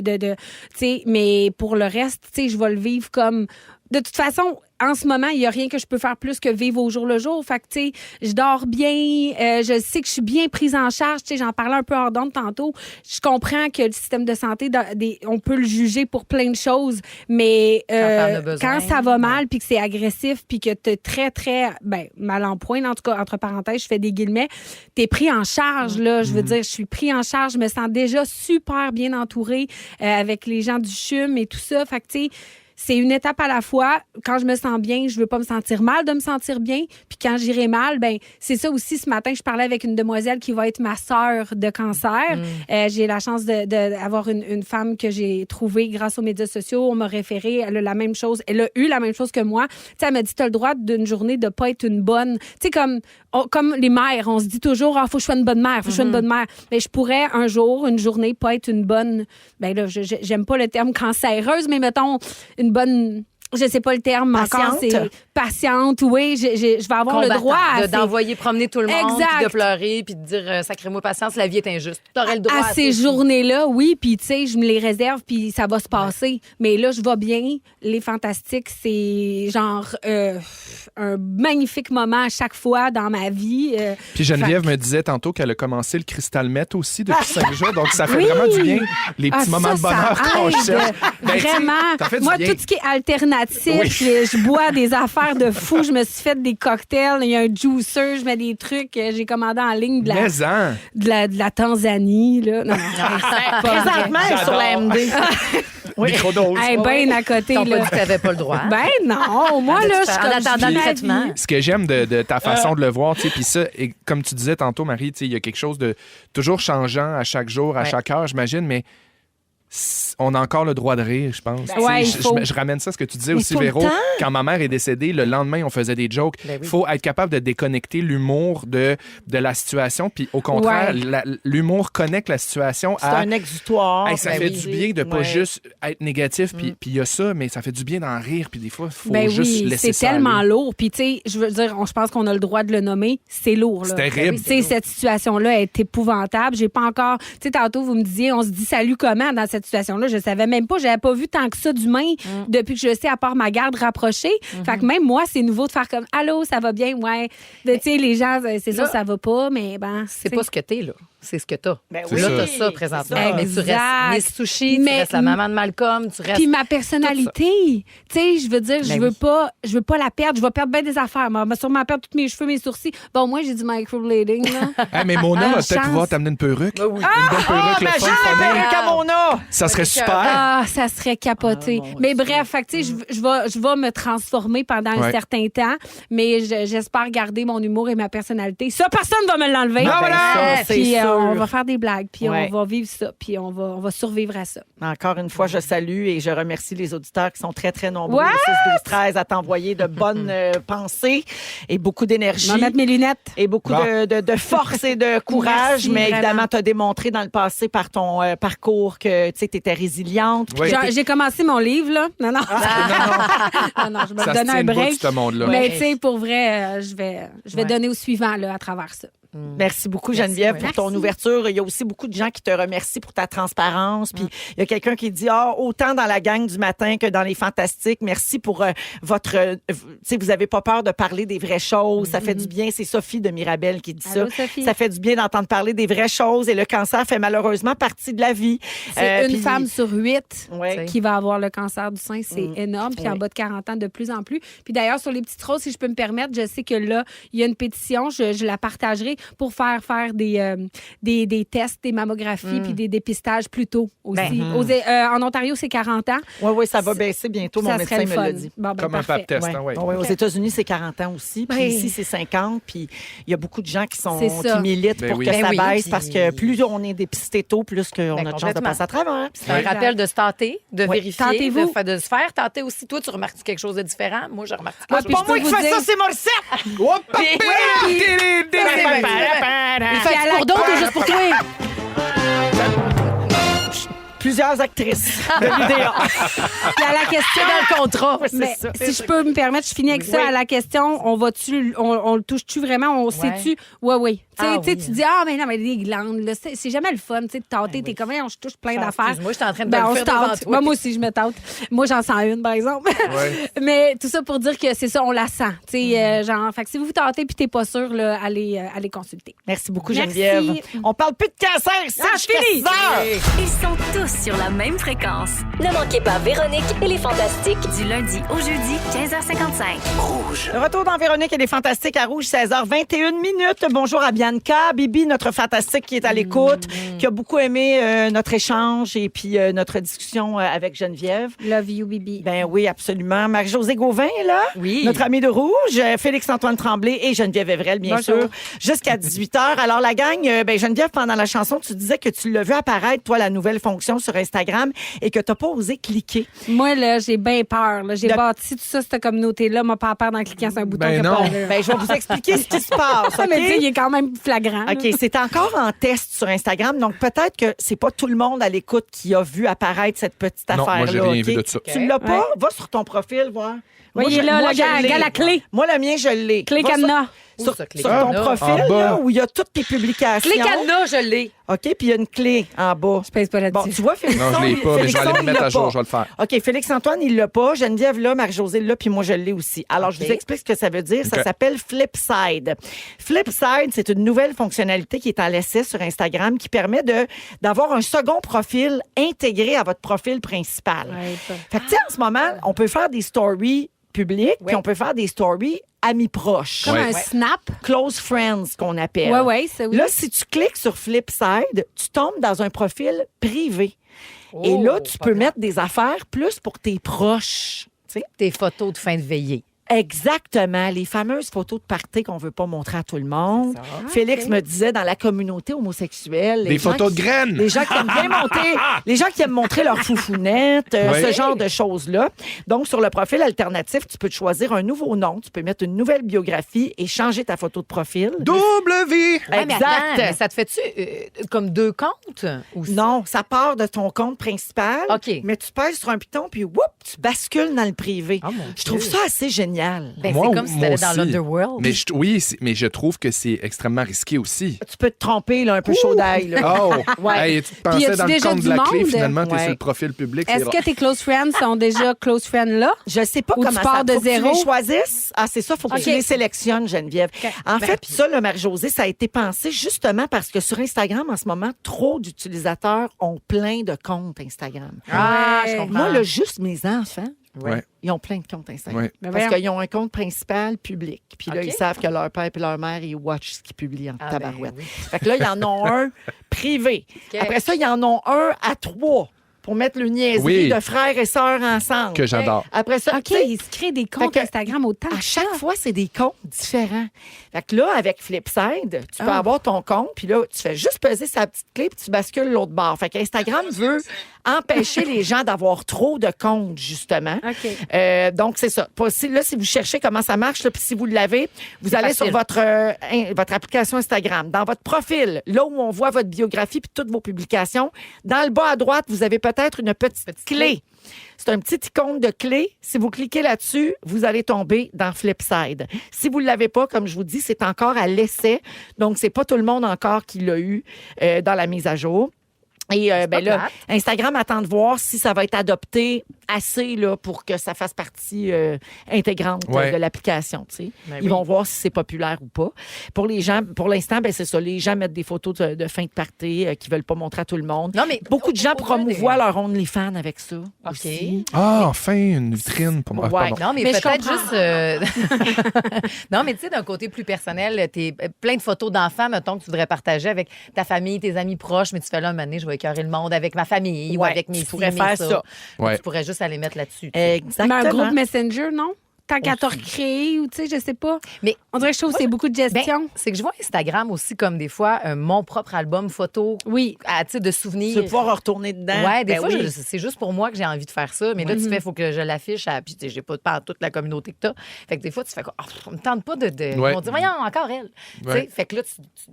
tu sais, mais pour le reste, tu sais, je vais le vivre comme... De toute façon, en ce moment, il n'y a rien que je peux faire plus que vivre au jour le jour. Fait que, tu sais, je dors bien, je sais que je suis bien prise en charge. Tu sais, j'en parlais un peu hors d'onde tantôt. Je comprends que le système de santé, on peut le juger pour plein de choses, mais Quand t'en as besoin. quand ça va mal, puis que c'est agressif, puis que t'es très, très, mal en point, en tout cas, entre parenthèses, je fais des guillemets, t'es pris en charge, là. Je veux dire, je suis pris en charge. Je me sens déjà super bien entourée avec les gens du CHUM et tout ça. Fait que, tu sais, c'est une étape à la fois. Quand je me sens bien, je veux pas me sentir mal de me sentir bien. Puis quand j'irai mal, c'est ça aussi. Ce matin, je parlais avec une demoiselle qui va être ma sœur de cancer. J'ai la chance d'avoir une femme que j'ai trouvée grâce aux médias sociaux. On m'a référé. Elle a la même chose. Elle a eu la même chose que moi. Tu sais, elle m'a dit, t'as le droit d'une journée de pas être une bonne... Tu sais, comme les mères, on se dit toujours, faut que je sois une bonne mère, faut que je sois une bonne mère. Mais je pourrais un jour, une journée, pas être une bonne... Là, j'aime pas le terme cancéreuse, mais mettons, une bonne... Je sais pas le terme encore, c'est patiente. Oui, je vais avoir le droit d'envoyer promener tout le monde, Exact. puis de pleurer, puis de dire sacrez-moi patience, la vie est injuste. T'aurais le droit à ces journées-là, oui, puis tu sais, je me les réserve, puis ça va se passer. Mais là, je vais bien. Les Fantastiques, c'est genre un magnifique moment à chaque fois dans ma vie. Puis Geneviève me disait tantôt qu'elle a commencé le Crystal Meth aussi depuis 5 jours, donc ça fait vraiment du bien. Les petits moments de bonheur qu'on cherche. Vraiment. Ça fait du Moi, bien. tout ce qui est alternatif, je bois des affaires de fou. Je me suis fait des cocktails. Il y a un juicer, je mets des trucs. J'ai commandé en ligne de la Tanzanie. Là. Non, c'est pas vrai. Présentement, elle est sur la MD. Microdose. Ben à côté. T'as pas Là. dit que t'avais pas le droit. Ben non, moi, là, je suis En comme attendant je vis le ma traitement. vie. Ce que j'aime de ta façon de le voir, tu sais, puis ça, et comme tu disais tantôt, Marie, tu sais, il y a quelque chose de toujours changeant à chaque jour, à chaque heure, j'imagine, mais on a encore le droit de rire, je pense. Ouais, Tu sais, il faut. je ramène ça à ce que tu disais Mais aussi, tout le Véro. temps. Quand ma mère est décédée, le lendemain, on faisait des jokes. Il faut être capable de déconnecter l'humour de la situation. Puis au contraire, l'humour connecte la situation C'est à... un exutoire. Hey, ça fait du bien de pas Ouais. juste être négatif, puis il y a ça, mais ça fait du bien d'en rire, puis des fois, il faut Ben juste oui, laisser c'est ça tellement aller. lourd. Puis, tu sais, je veux dire, je pense qu'on a le droit de le nommer. C'est lourd, là. C'est terrible. Tu sais, cette situation-là est épouvantable. J'ai pas encore... Tu sais, tantôt, vous me disiez, on se dit salut comment dans cette situation-là. Je savais même pas. J'avais pas vu tant que ça d'humain depuis que je sais, à part ma garde rapprochée. Fait que même moi, c'est nouveau de faire comme « Allô, ça va bien? » Ouais. Tu sais, les gens, c'est ça, ça va pas, mais ben... C'est pas ce que t'es, là. C'est ce que t'as. Ben oui, Là, t'as c'est ça présentement. ça. Mais tu restes Exact. Miss Sushi, tu Mais- restes la maman de Malcolm, tu restes... Puis ma personnalité, tu sais, je veux dire, je veux pas la perdre. Je vais perdre bien des affaires. Je vais sûrement perdre tous mes cheveux, mes sourcils. Bon, moi, j'ai du microblading, là. Hey, mais Mona va peut-être chance. pouvoir t'amener une perruque. oui. Une belle perruque, le Imagine fun la funny. perruque à Mona! Ça serait super. Ah, ça serait capoté. Mais bref, fait que, tu sais, je vais me transformer pendant un certain temps, mais j'espère garder mon humour et ma personnalité. Ça, personne ne va me l'enlever. Non, voilà! Puis C'est sûr. on va faire des blagues, puis Ouais. on va vivre ça, puis on va survivre à ça. Encore une fois, je salue et je remercie les auditeurs qui sont très, très nombreux, What? le 6-12-13, à t'envoyer de bonnes pensées et beaucoup d'énergie. Je vais mettre mes lunettes. Et beaucoup de force et de courage. Merci, mais vraiment. évidemment, tu as démontré dans le passé par ton parcours que tu étais résiliente. Oui. J'ai commencé mon livre, là. Non, non. Non, je vais Ça me se donner tient un debout, break. ce monde-là. Mais tu sais, pour vrai, je vais donner au suivant là, à travers ça. Merci beaucoup, Geneviève, ouais. pour ton ouverture. Il y a aussi beaucoup de gens qui te remercient pour ta transparence. Puis il y a quelqu'un qui dit autant dans la gang du matin que dans les Fantastiques, merci pour votre. Tu sais, vous avez pas peur de parler des vraies choses. Ça fait du bien. C'est Sophie de Mirabel qui dit Allô, ça. Sophie. Ça fait du bien d'entendre parler des vraies choses. Et le cancer fait malheureusement partie de la vie. C'est une puis- femme sur 8 Ouais. qui va avoir le cancer du sein. C'est énorme. Puis en bas de 40 ans, de plus en plus. Puis d'ailleurs, sur les petites roses, si je peux me permettre, je sais que là, il y a une pétition. Je la partagerai pour faire des tests, des mammographies puis des dépistages plus tôt aussi. En Ontario, c'est 40 ans. Oui, ça va baisser bientôt. Mon Ça médecin serait le me fun. l'a dit. Bon, ben, Comme un parfait. pap test. Hein, ouais. Ouais, aux États-Unis, c'est 40 ans aussi. Puis Oui. ici, c'est 50. Puis il y a beaucoup de gens qui C'est ça. qui militent Ben pour oui. que Ben ça oui. baisse Puis- parce que plus on est dépisté tôt, plus qu'on a de chance de complètement. passer à travers. C'est un rappel de se tâter, de vérifier, Tentez-vous. de se faire tâter aussi. Toi, tu remarques quelque chose de différent? Moi, je remarque Ah, quelque puis chose. je peux vous dire- c'est Morissette! Il fait pour d'autres ou juste pour toi? Plusieurs actrices de l'UDA. Puis à la question Dans le contrat. mais ça. si je peux me permettre, je finis avec ça. Oui. À la question, on le touche-tu vraiment? On sait-tu? Oui. Tu sais, Ah oui. tu dis, mais non, mais les glandes, là, c'est jamais le fun, tu sais, de tâter. T'es comme, on se touche plein d'affaires. Excuse-moi, je suis en train de Ben, le on faire se devant tâte. toi. Moi aussi, je me tâte. Moi, j'en sens une, par exemple. Ouais. Mais tout ça pour dire que c'est ça, on la sent. Tu sais, genre, fait que si vous vous tâtez puis t'es pas sûr, là, allez consulter. Merci beaucoup, Merci. Geneviève. On parle plus de cancer, c'est fini. Ils sont tous sur la même fréquence. Ne manquez pas Véronique et les Fantastiques. Du lundi au jeudi, 15h55. Le retour dans Véronique et les Fantastiques à Rouge, 16h21 minutes. Bonjour à Bianca, Bibi, notre fantastique qui est à l'écoute, qui a beaucoup aimé notre échange et puis notre discussion avec Geneviève. Love you, Bibi. Ben oui, absolument. Marie-Josée Gauvin est là. Oui. Notre amie de Rouge. Félix-Antoine Tremblay et Geneviève Evrel, bien Bonjour. sûr. Jusqu'à 18h. Alors, la gang, Geneviève, pendant la chanson, tu disais que tu l'as vu apparaître, toi, la nouvelle fonction sur Instagram et que tu n'as pas osé cliquer. Moi, là, j'ai bien peur. là. J'ai De- bâti tout ça, cette communauté-là. M'a pas peur d'en cliquer sur un bouton. Ben qui a non. pas d'allure. Ben, je vais vous expliquer ce qui se passe. Ça, OK? mais tu sais, il est quand même flagrant. là. OK, c'est encore en test sur Instagram, donc peut-être que c'est pas tout le monde à l'écoute qui a vu apparaître cette petite Non, affaire-là. moi, j'ai rien OK? vu de ça. Tu l'as pas? Ouais. Va sur ton profil, voir. Oui, Moi, il est là, moi, le je gars, l'ai. la clé. Moi, le mien, je l'ai. Clé Va cadenas. Sur, Où ça, clé sur ton cadenas? profil, En bas. là, où il y a toutes tes publications. Les cadenas, je l'ai. OK, puis il y a une clé en bas. Je pèse pas là-dessus. Bon, tu vois, Félix. Non, je l'ai pas, mais je vais aller me mettre à jour, je vais le faire. OK, Félix-Antoine, il l'a pas. Geneviève l'a, Marie-Josée l'a, puis moi, je l'ai aussi. Alors, je vous explique ce que ça veut dire. Ça OK. s'appelle Flipside. Flipside, c'est une nouvelle fonctionnalité qui est à l'essai sur Instagram qui permet d'avoir un second profil intégré à votre profil principal. Ouais, ça. Fait que, tu sais, en ce moment, on peut faire des stories publiques, puis on peut faire des stories amis proches. Comme Ouais. un snap. Close friends, qu'on appelle. Oui, ça oui. Là, si tu cliques sur Flipside, tu tombes dans un profil privé. Et Oh, là, tu pas peux grave. mettre des affaires plus pour tes proches. Tu sais? Tes photos de fin de veillée. Exactement. Les fameuses photos de party qu'on veut pas montrer à tout le monde. Félix me disait dans la communauté homosexuelle. les Des gens photos de qui- graines. Les gens qui aiment bien monter, les gens qui aiment montrer leur foufounette, Oui. ce genre de choses-là. Donc, sur le profil alternatif, tu peux te choisir un nouveau nom, tu peux mettre une nouvelle biographie et changer ta photo de profil. Double vie. Ouais, mais attends, Exact. mais ça te fait-tu comme deux comptes? Ou Non, ça part de ton compte principal. OK. Mais tu pèses sur un piton, puis whoop, tu bascules dans le privé. Oh, mon Je trouve Dieu. ça assez génial. Ben, Moi, c'est comme si moi t'allais dans aussi. l'Underworld. Mais mais je trouve que c'est extrêmement risqué aussi. Tu peux te tromper, là, un peu chaud d'ail. là. Oh! Ouais. Hey, tu te Puis y pensais a-tu dans le déjà compte de du la clé, monde? finalement, tu es Ouais. sur le profil public. Est-ce que tes close friends sont déjà close friends là? Je sais pas Ou comment tu pars ça de faut que tu zéro? les choisisses. Ah, c'est ça, faut que OK. tu les sélectionnes, Geneviève. En Ben, fait, puis- ça, le Marie-Josée, ça a été pensé justement parce que sur Instagram, en ce moment, trop d'utilisateurs ont plein de comptes Instagram. Ah, Ouais. je comprends. Moi, là, juste mes enfants, Ouais. ils ont plein de comptes Instagram. Ouais. Ben Parce voyons. qu'ils ont un compte principal public. Puis là, OK. ils savent que leur père et leur mère, ils watchent ce qu'ils publient en Ah, tabarouette. ben oui. Fait que là, ils en ont un privé. OK. Après ça, ils en ont un à 3 pour mettre le niaiserie de frères et sœurs ensemble. Que j'adore. Après ça, OK, tu sais, ils se créent des comptes Fait que Instagram autant. à chaque fois, c'est des comptes différents. Fait que là, avec Flipside, tu peux avoir ton compte, puis là, tu fais juste peser sa petite clé, puis tu bascules l'autre bord. Fait qu'Instagram veut empêcher les gens d'avoir trop de comptes, justement. OK. Donc, c'est ça. Là, si vous cherchez comment ça marche, puis si vous l'avez, vous allez facile. sur votre application Instagram. Dans votre profil, là où on voit votre biographie puis toutes vos publications, dans le bas à droite, vous avez peut-être une petite clé. C'est un petit icône de clé. Si vous cliquez là-dessus, vous allez tomber dans Flipside. Si vous ne l'avez pas, comme je vous dis, c'est encore à l'essai. Donc, c'est pas tout le monde encore qui l'a eu dans la mise à jour. Et ben là, plate. Instagram attend de voir si ça va être adopté assez là, pour que ça fasse partie intégrante de l'application. Tu sais. Ben Ils oui. vont voir si c'est populaire ou pas. Pour les gens, pour l'instant, ben c'est ça. Les gens mettent des photos de fin de party qu'ils veulent pas montrer à tout le monde. Non, mais Beaucoup de gens au-delà promouvoient des- leur OnlyFans avec ça. aussi. Ah, enfin, une vitrine pour moi. Ouais. Pardon. Non, mais, Mais je peut-être comprends. juste. Non, mais tu sais, d'un côté plus personnel, t'es plein de photos d'enfants, mettons, que tu voudrais partager avec ta famille, tes amis proches, mais tu fais là, un moment donné, je vais écœurer le monde avec ma famille ou Ouais, avec mes tu pourrais filles, mes faire ça. Ouais. Tu pourrais juste aller mettre là-dessus. Mais Exactement. un groupe Messenger, non? Tant qu'à te recréer ou, tu sais, je sais pas. Mais On dirait que je trouve que c'est beaucoup de ben, gestion. c'est que je vois Instagram aussi comme des fois mon propre album photo Oui. tu sais, de souvenirs. Tu vas pouvoir retourner dedans. Ouais, des Ben fois, oui. c'est juste pour moi que j'ai envie de faire ça. Mais là, tu fais, il faut que je l'affiche. Puis, tu sais, j'ai pas toute la communauté que t'as. Fait que des fois, tu fais quoi? Oh, on me tente pas de. Ils Ouais. vont dire, voyons, encore elle. Tu sais, Ouais. fait que là,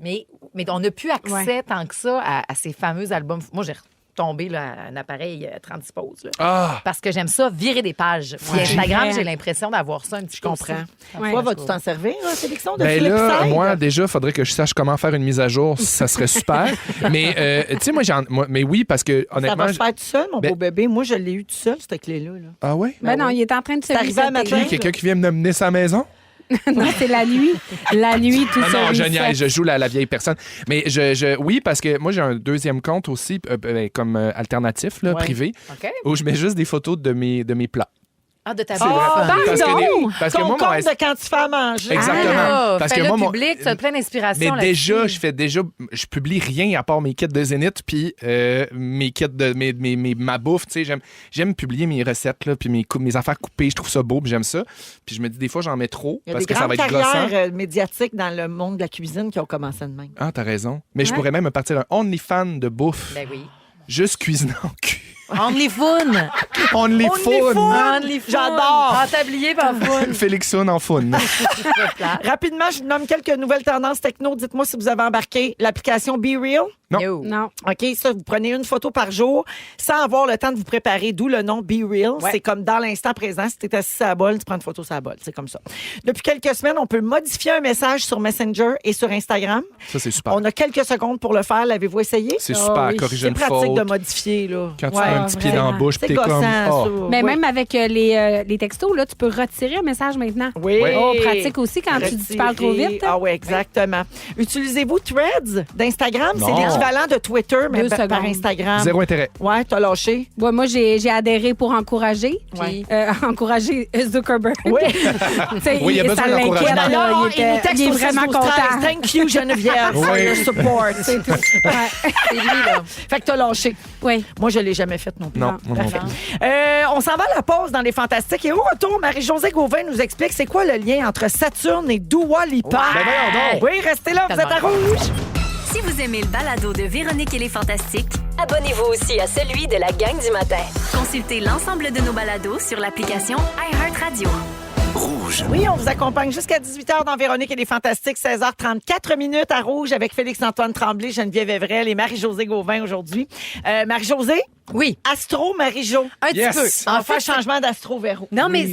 mais on n'a plus accès tant que ça à ces fameux albums. Moi, j'ai retombé là, à un appareil transpose. Là. Ah! Parce que j'aime ça, virer des pages. Puis Instagram, j'ai l'impression d'avoir ça un petit Je peu. comprends. aussi. Ouais. Toi, vas-tu t'en servir, Félixon, de Ben là, Flipside? moi, déjà, il faudrait que je sache comment faire une mise à jour. Ça serait super. Mais, tu sais, mais oui, parce que, Ça honnêtement. va se faire tout seul, mon Ben- beau bébé. Moi, je l'ai eu tout seul, cette clé-là. Là. Ah ouais? Ben non, il est en train de se C'est arrivé à matin. Qui, quelqu'un qui vient me mener sa maison? Non, c'est la nuit. La nuit, tout Ah ça. non, je niaise, je joue la vieille personne. Mais oui, parce que moi, j'ai un deuxième compte aussi, comme alternatif, là, Ouais. privé, OK. où je mets juste des photos de mes plats. Ah, de ta C'est vrai. Parce que Ton moi, mon compte de quand tu fais à manger. Exactement. Ah, Parce que fais-le moi, mon- public, tu as plein d'inspiration. Mais déjà, je publie rien à part mes kits de Zénith puis mes kits de ma bouffe. Tu sais, j'aime publier mes recettes là, puis mes affaires coupées. Je trouve ça beau, puis j'aime ça. Puis je me dis des fois j'en mets trop Il y a parce des que ça grandes va être gossant. carrières médiatiques dans le monde de la cuisine qui ont commencé de même. Ah, t'as raison. Mais je Ouais. pourrais même me partir d'un OnlyFans de bouffe, Ben oui. juste cuisiner en cul. OnlyFun. OnlyFun. J'adore. En tablier, par fun. Félixon en fun. Rapidement, je vous nomme quelques nouvelles tendances techno. Dites-moi si vous avez embarqué l'application Be Real. Non. Non. OK, ça, vous prenez une photo par jour sans avoir le temps de vous préparer, d'où le nom Be Real. Ouais. C'est comme dans l'instant présent. Si tu es assis à la bolle, tu prends une photo sur la bolle. C'est comme ça. Depuis quelques semaines, on peut modifier un message sur Messenger et sur Instagram. Ça, c'est super. On a quelques secondes pour le faire. L'avez-vous essayé? C'est super. oui. Corriger C'est une pratique faute. de modifier, là. Quand tu Ouais. mets un petit pied dans la vraiment. bouche, puis C'est t'es comme. gossant, Oh. ça. Mais Oui. même avec les textos, là, tu peux retirer un message maintenant. Oui. Ouais. Oh, pratique aussi quand tu parles trop vite. Ah oui, exactement. Utilisez-vous Threads d'Instagram? C'est Non. l'équivalent de Twitter, mais 2 par secondes. Instagram. Zéro intérêt. Ouais, t'as lâché. Ouais, moi, j'ai adhéré pour encourager. Ouais. Encourager Zuckerberg. Oui. Tu sais, Oui, il y a besoin ça d'encouragement. l'inquiète, là. Alors, Il était- il est au vraiment 6 12 13. content. Thank you, Geneviève, for Oui. your support. C'est tout. Ouais. C'est lui, là. Fait que t'as lâché. Oui. Moi, je l'ai jamais fait non plus. Non, moi non Parfait. On s'en va à la pause dans les Fantastiques. Et au retour, Marie-Josée Gauvin nous explique c'est quoi le lien entre Saturne et Dua Lipa. Ben voyons donc. Oui, restez là, vous êtes à Rouge. Si vous aimez le balado de Véronique et les Fantastiques, Abonnez-vous aussi à celui de la gang du matin. consultez l'ensemble de nos balados sur l'application iHeartRadio. Rouge. Oui, on vous accompagne jusqu'à 18h dans Véronique et les Fantastiques, 16h34 minutes à Rouge avec Félix-Antoine Tremblay, Geneviève Evrel et Marie-Josée Gauvin aujourd'hui. Marie-Josée? Oui. Astro Marie-Jo. Un Yes. petit peu. En fait, changement d'astro-véro. Non, mais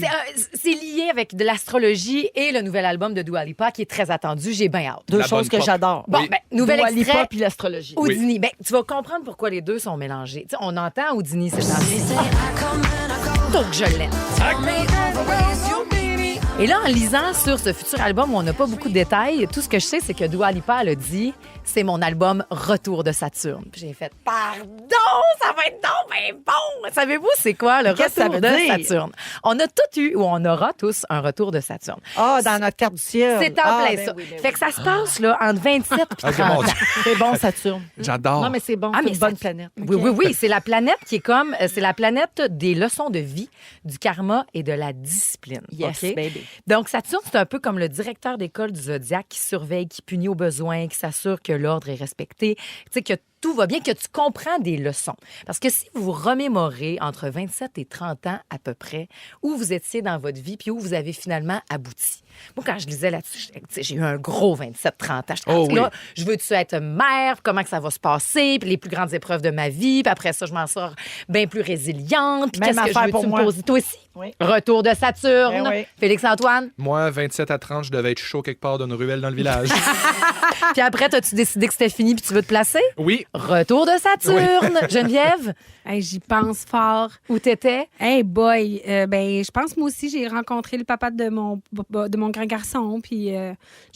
c'est lié avec de l'astrologie et le nouvel album de Dua Lipa qui est très attendu. J'ai bien hâte. Deux La choses bonne que pop. j'adore. Bon, Oui. ben, nouvel Dua Lipa extrait. puis l'astrologie. Houdini. Ben, tu vas comprendre pourquoi les deux sont mélangés. Tu sais, on entend Houdini, c'est gentil. Donc, je l'aime. Et là, en lisant sur ce futur album où on n'a pas beaucoup de détails, tout ce que je sais, c'est que Dua Lipa, elle a dit « C'est mon album Retour de Saturne ». Puis j'ai fait « Pardon, ça va être donc bien bon! » Savez-vous c'est quoi le Qu'est-ce que ça retour veut de dire? Saturne? On a tout eu, ou on aura tous, un retour de Saturne. Dans notre carte du ciel. C'est en plein ben ça. oui, ben Fait oui. que ça se passe là, entre 27 et 30 mon ans. Dieu. C'est bon, Saturne. J'adore. Non, mais c'est bon. Ah, c'est mais une ça- bonne planète. Oui. C'est la planète qui est comme... c'est la planète des leçons de vie, du karma et de la discipline. Yes, OK? baby. Donc, Saturne, c'est un peu comme le directeur d'école du Zodiaque qui surveille, qui punit au besoin, qui s'assure que l'ordre est respecté, tu sais, que tout va bien, que tu comprends des leçons. Parce que si vous remémorez entre 27 et 30 ans à peu près, où vous étiez dans votre vie, puis où vous avez finalement abouti. Moi, quand je lisais là-dessus, j'ai eu un gros 27-30 ans. J'étais Oh rendu là, je veux-tu être mère? Comment que ça va se passer? Puis les plus grandes épreuves de ma vie. Puis après ça, je m'en sors bien plus résiliente. Puis Même qu'est-ce que je affaire veux-tu pour me moi. poser? Toi aussi? Oui. Retour de Saturne. Ben oui. Félix-Antoine? Moi, 27 à 30, je devais être chaud quelque part d'une ruelle dans le village. Puis après, t'as-tu décidé que c'était fini puis tu veux te placer? Oui. Retour de Saturne. Geneviève, Hey, j'y pense fort. où t'étais? Hey boy, je pense moi aussi j'ai rencontré le papa de mon grand garçon, puis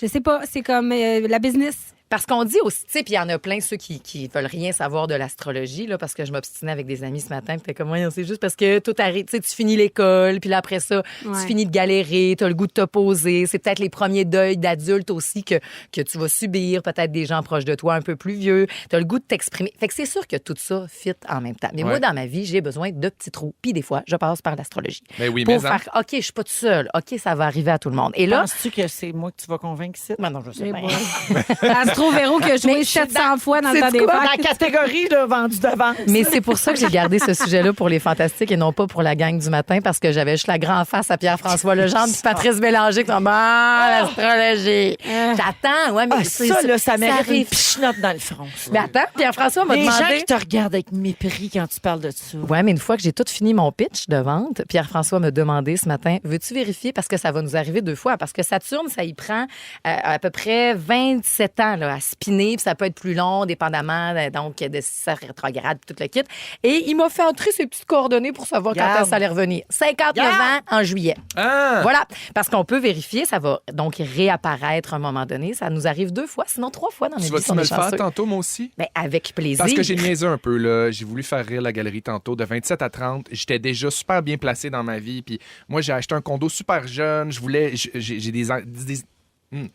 je sais pas, c'est comme la business. Parce qu'on dit aussi, tu sais, puis il y en a plein ceux qui veulent rien savoir de l'astrologie, là, parce que je m'obstinais avec des amis ce matin, puis t'es comme, ouais, c'est juste parce que tout arrive, tu sais, tu finis l'école, puis là, après ça, Ouais. tu finis de galérer, t'as le goût de te poser, c'est peut-être les premiers deuils d'adultes aussi que tu vas subir, peut-être des gens proches de toi un peu plus vieux, t'as le goût de t'exprimer. Fait que c'est sûr que tout ça fit en même temps. Mais moi, Ouais. dans ma vie, j'ai besoin de petits trous, puis des fois, je passe par l'astrologie. Ben oui, pour mais faire, OK, je suis pas toute seule, OK, ça va arriver à tout le monde. Et là, Penses-tu que c'est moi que tu vas convaincre ici? non, je sais Hey pas. boy. Astro Véro qui a joué Mais je suis 700 fois dans le temps sais-tu des quoi? Dans la fêtes. catégorie là, vendu d'avant. Mais c'est pour ça que j'ai gardé ce sujet-là pour les fantastiques et non pas pour la gang du matin, parce que j'avais juste la grande face à Pierre-François Legendre puis Patrice Bélanger qui sont l'astrologie. J'attends, ouais, mais c'est ça, là, ça mérite une arrive. pichenote dans le front. ça. Mais attends, Pierre-François m'a Les gens demandé. qui te regardent avec mépris quand tu parles de ça. Ouais, mais une fois que j'ai tout fini mon pitch de vente, Pierre-François m'a demandé ce matin, veux-tu vérifier parce que ça va nous arriver 2 fois, parce que Saturne, ça y prend à peu près 27 ans là, à spinner, puis ça peut être plus long, dépendamment donc de si ça rétrograde, tout le kit. Et il m'a fait entrer ses petites coordonnées pour savoir quand Garde. est-ce que ça allait revenir. 59 Garde. ans en juillet. Ah! Voilà, parce qu'on peut vérifier, ça va donc réapparaître à un moment donné. Ça nous arrive 2 fois, sinon 3 fois dans Tu notre vie. vas-tu si on me est le faire chanceux. tantôt, moi aussi? Ben, avec plaisir. Parce que j'ai niaisé un peu, là. J'ai voulu faire rire la galerie tantôt. De 27 à 30, j'étais déjà super bien placé dans ma vie. Puis moi, j'ai acheté un condo super jeune. Je voulais... J'ai des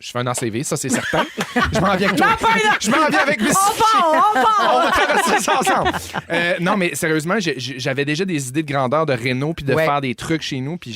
je fais un ACV, ça, c'est certain. Je m'en viens avec toi. Je m'en viens avec Miss... On va traverser ça ensemble. Non, mais sérieusement, j'avais déjà des idées de grandeur de réno puis de Ouais. faire des trucs chez nous. Puis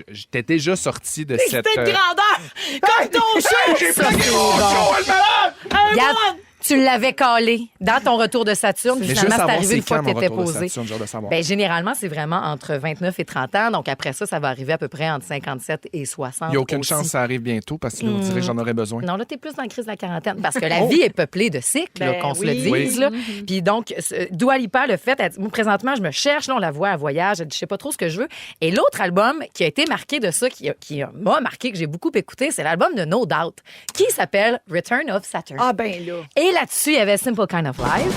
j'étais déjà sorti de cette... C'était de grandeur! Comme ton show! J'ai plaqué mon show, elle malade! Regarde, tu l'avais calé dans ton retour de Saturne. Puis Mais finalement, juste c'est savoir arrivé une c'est fois quand que mon tu étais retour de posé. Saturne, j'ai hâte de savoir. Ben, généralement, c'est vraiment entre 29 et 30 ans. Donc, après ça, ça va arriver à peu près entre 57 et 60. Il n'y a aucune aussi. chance que ça arrive bientôt parce que là, on dirait que j'en aurais besoin. Non, là, t'es plus dans la crise de la quarantaine. Parce que la vie est peuplée de cycles, là, Ben qu'on se oui. le dise. Oui. Là. Puis donc, Dua Lipa le fait. Elle dit, moi, présentement, je me cherche. Là, on la voit à voyage. Elle dit, je sais pas trop ce que je veux. Et l'autre album qui a été marqué de ça, qui m'a marqué, que j'ai beaucoup écouté, c'est l'album de No Doubt, qui s'appelle Return of Saturn. Ah ben là. Et là-dessus, il y avait Simple Kind of Life.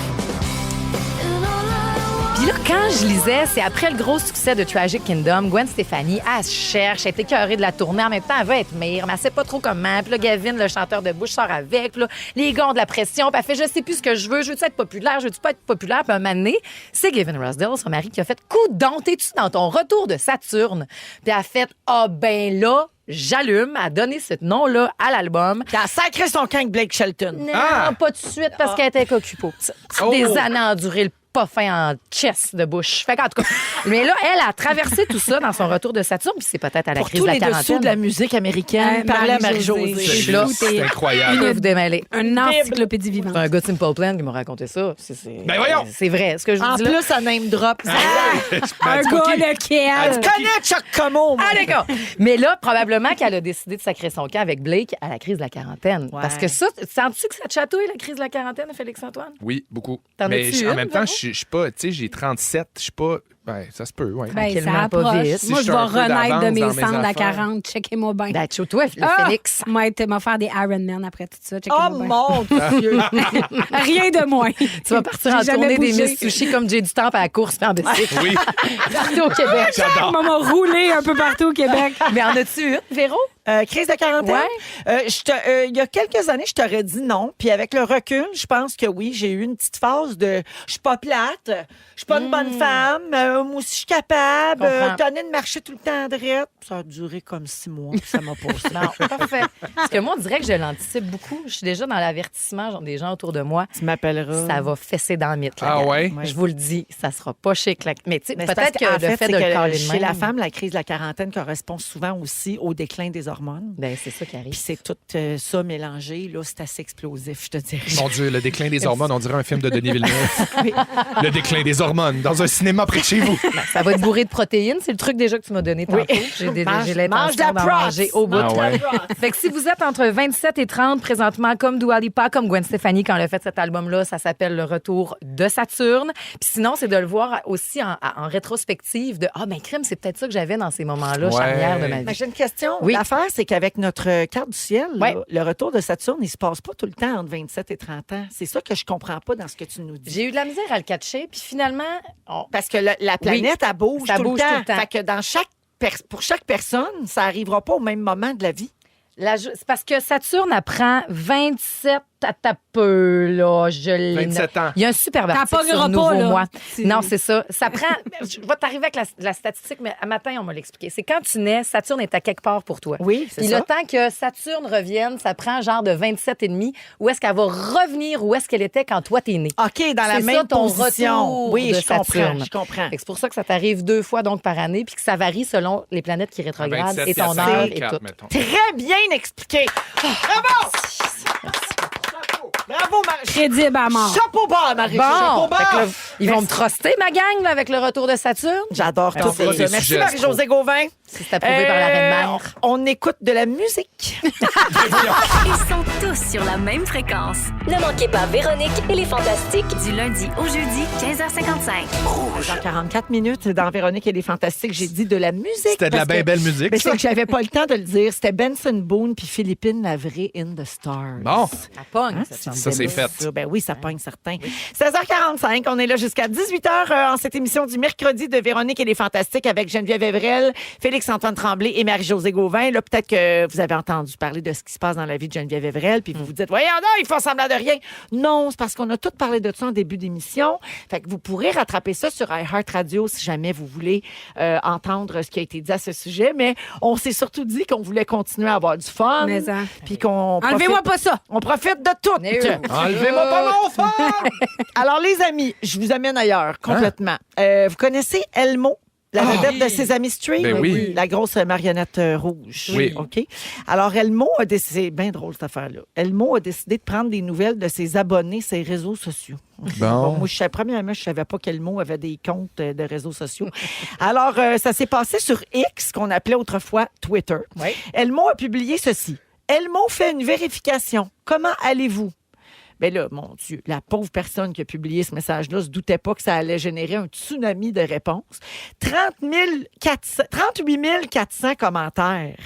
Puis là, quand je lisais, c'est après le gros succès de Tragic Kingdom, Gwen Stefani, elle se cherche, elle est écœurée de la tournée. En même temps, elle veut être mère, mais elle sait pas trop comment. Puis là, Gavin, le chanteur de Bush, sort avec. Puis là, les gars ont de la pression. Puis elle fait, je sais plus ce que je veux. Je veux-tu être populaire? Je veux-tu pas être populaire? Puis un moment donné, c'est Gavin Rossdale, son mari, qui a fait, coudonc, t'es-tu dans ton retour de Saturne? Puis elle a fait, ah ben là, j'allume, a donné ce nom-là à l'album. Puis elle a sacré son camp avec Blake Shelton. Non, Ah! pas tout de suite, parce qu'elle était cocupo. Oh! Des années à endurer le pas fin en chest de bouche. Fait qu'en tout cas, mais là, elle a traversé tout ça dans son retour de Saturne, puis c'est peut-être à la Pour crise tous de la les dessous quarantaine. de la musique américaine, parlait à Marie-Josée. Marie-Josée. Je suis là. C'est incroyable. Une vous démêler. Une encyclopédie vivante. C'est un gars de Simple Plan qui m'a raconté ça. Ben voyons! C'est vrai. Ce que je vous En dis là. plus, ça name drop. Un Ben, gars lequel? Tu connais Chuck Como, moi. Ah, d'accord. Mais là, probablement qu'elle a décidé de sacrer son camp avec Blake à la crise de la quarantaine. Parce que ça, sens-tu que ça te chatouille, la crise de la quarantaine, Félix-Antoine? Oui, beaucoup. T'en Mais as-tu en une, même temps, Véro? je suis pas, tu sais, j'ai 37, je suis pas Ben, ça se peut, oui. Ben, ça Tranquillement, pas approche. vite. Moi, Si je je vais suis un peu renaître de d'avance mes dans mes cendres à affaires. 40. Checkez-moi bien. Ben, toi, le Phoenix. Moi, tu m'as faire des Ironman après tout ça. Checkez-moi Oh bien. mon Dieu! Rien de moins. Tu vas partir en J'ai jamais tournée des bougé. Miss Sushi comme Jay du Temple à la course puis en bicycle. Oui, Partout au Québec. j'adore. Maman roulé un peu partout au Québec. Mais en as-tu une, Véro? Crise de quarantaine? Ouais. Il y a quelques années, je t'aurais dit non. Puis avec le recul, je pense que oui, j'ai eu une petite phase de je suis pas plate, je suis pas une bonne femme, moi aussi je suis capable, Comprends. tenais de marcher tout le temps de droite. Ça a duré comme 6 mois, puis ça m'a passé. Non, parfait. Parce que moi, on dirait que je l'anticipe beaucoup. Je suis déjà dans l'avertissement genre, des gens autour de moi. Tu m'appelleras. Ça va fesser dans le mythe. la Ah gang. ouais? Je vous le dis, ça sera pas chic. Mais tu sais, Mais c'est peut-être parce que qu'en le fait de c'est le que caler de chez même, la femme, la crise de la quarantaine correspond souvent aussi au déclin des hormones. ben, c'est ça qui arrive. Puis c'est tout ça mélangé, là, c'est assez explosif, je te dirais. Mon Dieu, le déclin des hormones, on dirait un film de Denis Villeneuve. Le déclin des hormones, dans un cinéma près de chez vous. Ça va être bourré de protéines. C'est le truc déjà que tu m'as donné tantôt. J'ai Mange l'intention de d'en la manger au bout. Ah ouais. Fait que si vous êtes entre 27 et 30 présentement, comme Dua Lipa, comme Gwen Stefani, quand elle a fait cet album-là, ça s'appelle Le Retour de Saturne. Puis sinon, c'est de le voir aussi en rétrospective de « Ah, ben crime, c'est peut-être ça que j'avais dans ces moments-là Ouais. charnières de ma Mais vie. j'ai une question. Oui. L'affaire, c'est qu'avec notre carte du ciel, là, Ouais. le retour de Saturne, il se passe pas tout le temps entre 27 et 30 ans. C'est ça que je comprends pas dans ce que tu nous » dis. J'ai eu de la misère à le catcher. Puis finalement, Parce que la planète, elle bouge, ça tout, bouge le temps. tout le temps. Fait que dans pour chaque personne, ça arrivera pas au même moment de la vie. c'est parce que Saturne apprend 27 à ta peu, là. Je l'ai. 27 ans. Il y a un superbe T'as article pas sur gras Nouveau pas, là. Moi. C'est- Non, c'est ça. Ça prend... Je vais t'arriver avec la statistique, mais à matin, on m'a l'expliqué. C'est quand tu nais, Saturne est à quelque part pour toi. Oui, c'est Puis ça. le temps que Saturne revienne, ça prend genre de 27,5. Où est-ce qu'elle va revenir où est-ce qu'elle était quand toi, t'es né? OK, dans la C'est même ça, ton position. retour Oui, de je comprends. Saturne. Je comprends. Fait que c'est pour ça que ça t'arrive 2 fois donc par année, puis que ça varie selon les planètes qui rétrogradent 27 et ton à heure et 54, tout. mettons. Très bien expliqué. Bravo! Bravo, Marie. Crédible à mort. Chapeau bas, Marie. Bon, Chapeau bas. fait que là, ils vont me truster, ma gang, là, avec le retour de Saturne. J'adore On tout fera ça. des Merci, sujets Marie-Josée Gauvin. Si c'est approuvé par la reine mère. On écoute de la musique. Ils sont tous sur la même fréquence. Ne manquez pas Véronique et les Fantastiques. Du lundi au jeudi, 15h55. Dans 44 minutes, dans Véronique et les Fantastiques, j'ai dit de la musique. C'était de la parce bien que- belle musique, Mais c'est ça. que j'avais pas le temps de le dire. C'était Benson Boone puis Philippine Lavré in the Stars. Bon, Elle pogne, Hein, cette tu chanson. ça, c'est fait. ça. Ben oui, ça pogne certain. 16h45, on est là jusqu'à 18h en cette émission du mercredi de Véronique et les Fantastiques avec Geneviève Evrel, Félix-Antoine Tremblay et Marie-Josée Gauvin. Là, peut-être que vous avez entendu parler de ce qui se passe dans la vie de Geneviève Evrel, puis vous vous dites, voyons non, ils font semblant de rien. Non, c'est parce qu'on a tout parlé de ça en début d'émission. Fait que vous pourrez rattraper ça sur iHeartRadio si jamais vous voulez entendre ce qui a été dit à ce sujet. Mais on s'est surtout dit qu'on voulait continuer à avoir du fun. Mais, hein. Puis qu'on Enlevez-moi pas ça. on profite de tout. enlevez-moi pas mon phone! Alors, les amis, je vous amène ailleurs, complètement. Vous connaissez Elmo? La vedette de Sesame Street? Ben oui. La grosse marionnette rouge. Oui. OK. Alors, Elmo a décidé... C'est bien drôle, cette affaire-là. Elmo a décidé de prendre des nouvelles de ses abonnés, ses réseaux sociaux. Bon. Moi, premièrement, je savais pas qu'Elmo avait des comptes de réseaux sociaux. Alors, ça s'est passé sur X, qu'on appelait autrefois Twitter. Oui. Elmo a publié ceci. Elmo fait une vérification. Comment allez-vous? Ben là, mon Dieu, la pauvre personne qui a publié ce message-là se doutait pas que ça allait générer un tsunami de réponses. 38 400 commentaires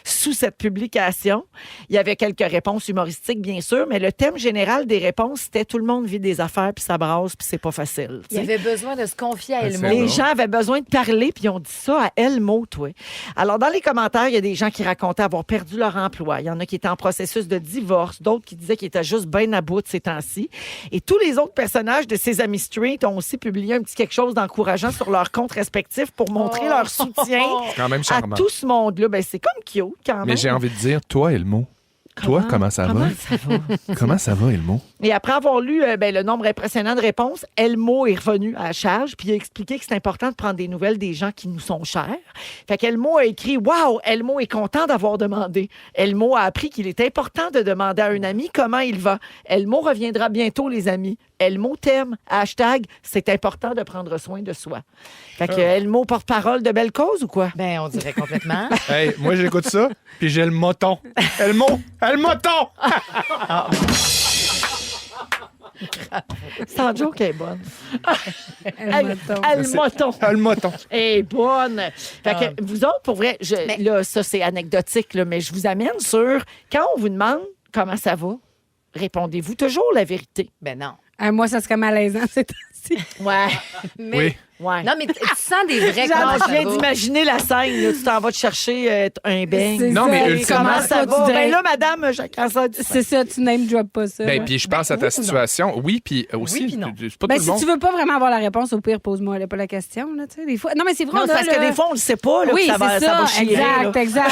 sous cette publication. Il y avait quelques réponses humoristiques, bien sûr, mais le thème général des réponses, c'était tout le monde vit des affaires, puis ça brasse, puis c'est pas facile. Il y avait besoin de se confier à Ah, Elmo. c'est Les bon. gens avaient besoin de parler, puis ils ont dit ça à Elmo, toi. Alors, dans les commentaires, il y a des gens qui racontaient avoir perdu leur emploi. Il y en a qui étaient en processus de divorce, d'autres qui disaient qu'ils étaient juste bien à bout de ces temps-ci. Et tous les autres personnages de Sesame Street ont aussi publié un petit quelque chose d'encourageant sur leurs comptes respectifs pour montrer leur soutien C'est quand même à charmant. tout ce monde-là. Ben, c'est comme cute, quand même. Mais j'ai envie de dire, toi, Elmo, toi, comment ça va? ça va? Comment ça va, Elmo? Et après avoir lu le nombre impressionnant de réponses, Elmo est revenu à la charge puis il a expliqué que c'est important de prendre des nouvelles des gens qui nous sont chers. Fait qu'Elmo a écrit « Wow! Elmo est content d'avoir demandé. » Elmo a appris qu'il est important de demander à un ami comment il va. Elmo reviendra bientôt, les amis. Elmo t'aime. Hashtag « C'est important de prendre soin de soi. » Fait que Elmo porte-parole de belle cause ou quoi? Ben, on dirait complètement. Hey, moi, j'écoute ça, puis j'ai le moton. Elmo! Le moton! Sans joke, elle est bonne. Elle Le moton. Le moton. Elle est bonne. Fait que vous autres, pour vrai, là, ça, c'est anecdotique, là, mais je vous amène sur quand on vous demande comment ça va, répondez-vous toujours la vérité. Ben non. Moi, ça serait malaisant, c'est ainsi. Ouais. Mais, Oui. Ouais. Non, mais tu sens des vrais Non, comment je ça viens va. d'imaginer la scène. Là, tu t'en vas te chercher un beigne. C'est Non, ça. mais Et ultimement, Comment ça toi, va? tu dirais- Ben là, madame, chacun ça. C'est ça, tu name drop pas ça. Ben, là. puis je pense à ta situation. Oui, puis aussi, puis non. c'est pas Ben, tout le si monde. tu veux pas vraiment avoir la réponse, au pire, pose-moi là, pas la question. Là, tu sais, des fois. Non, mais c'est vrai, Non, on c'est a parce que le- des fois, on le sait pas. Là, Oui, que ça va, c'est ça ça. va chier. Exact, là. exact.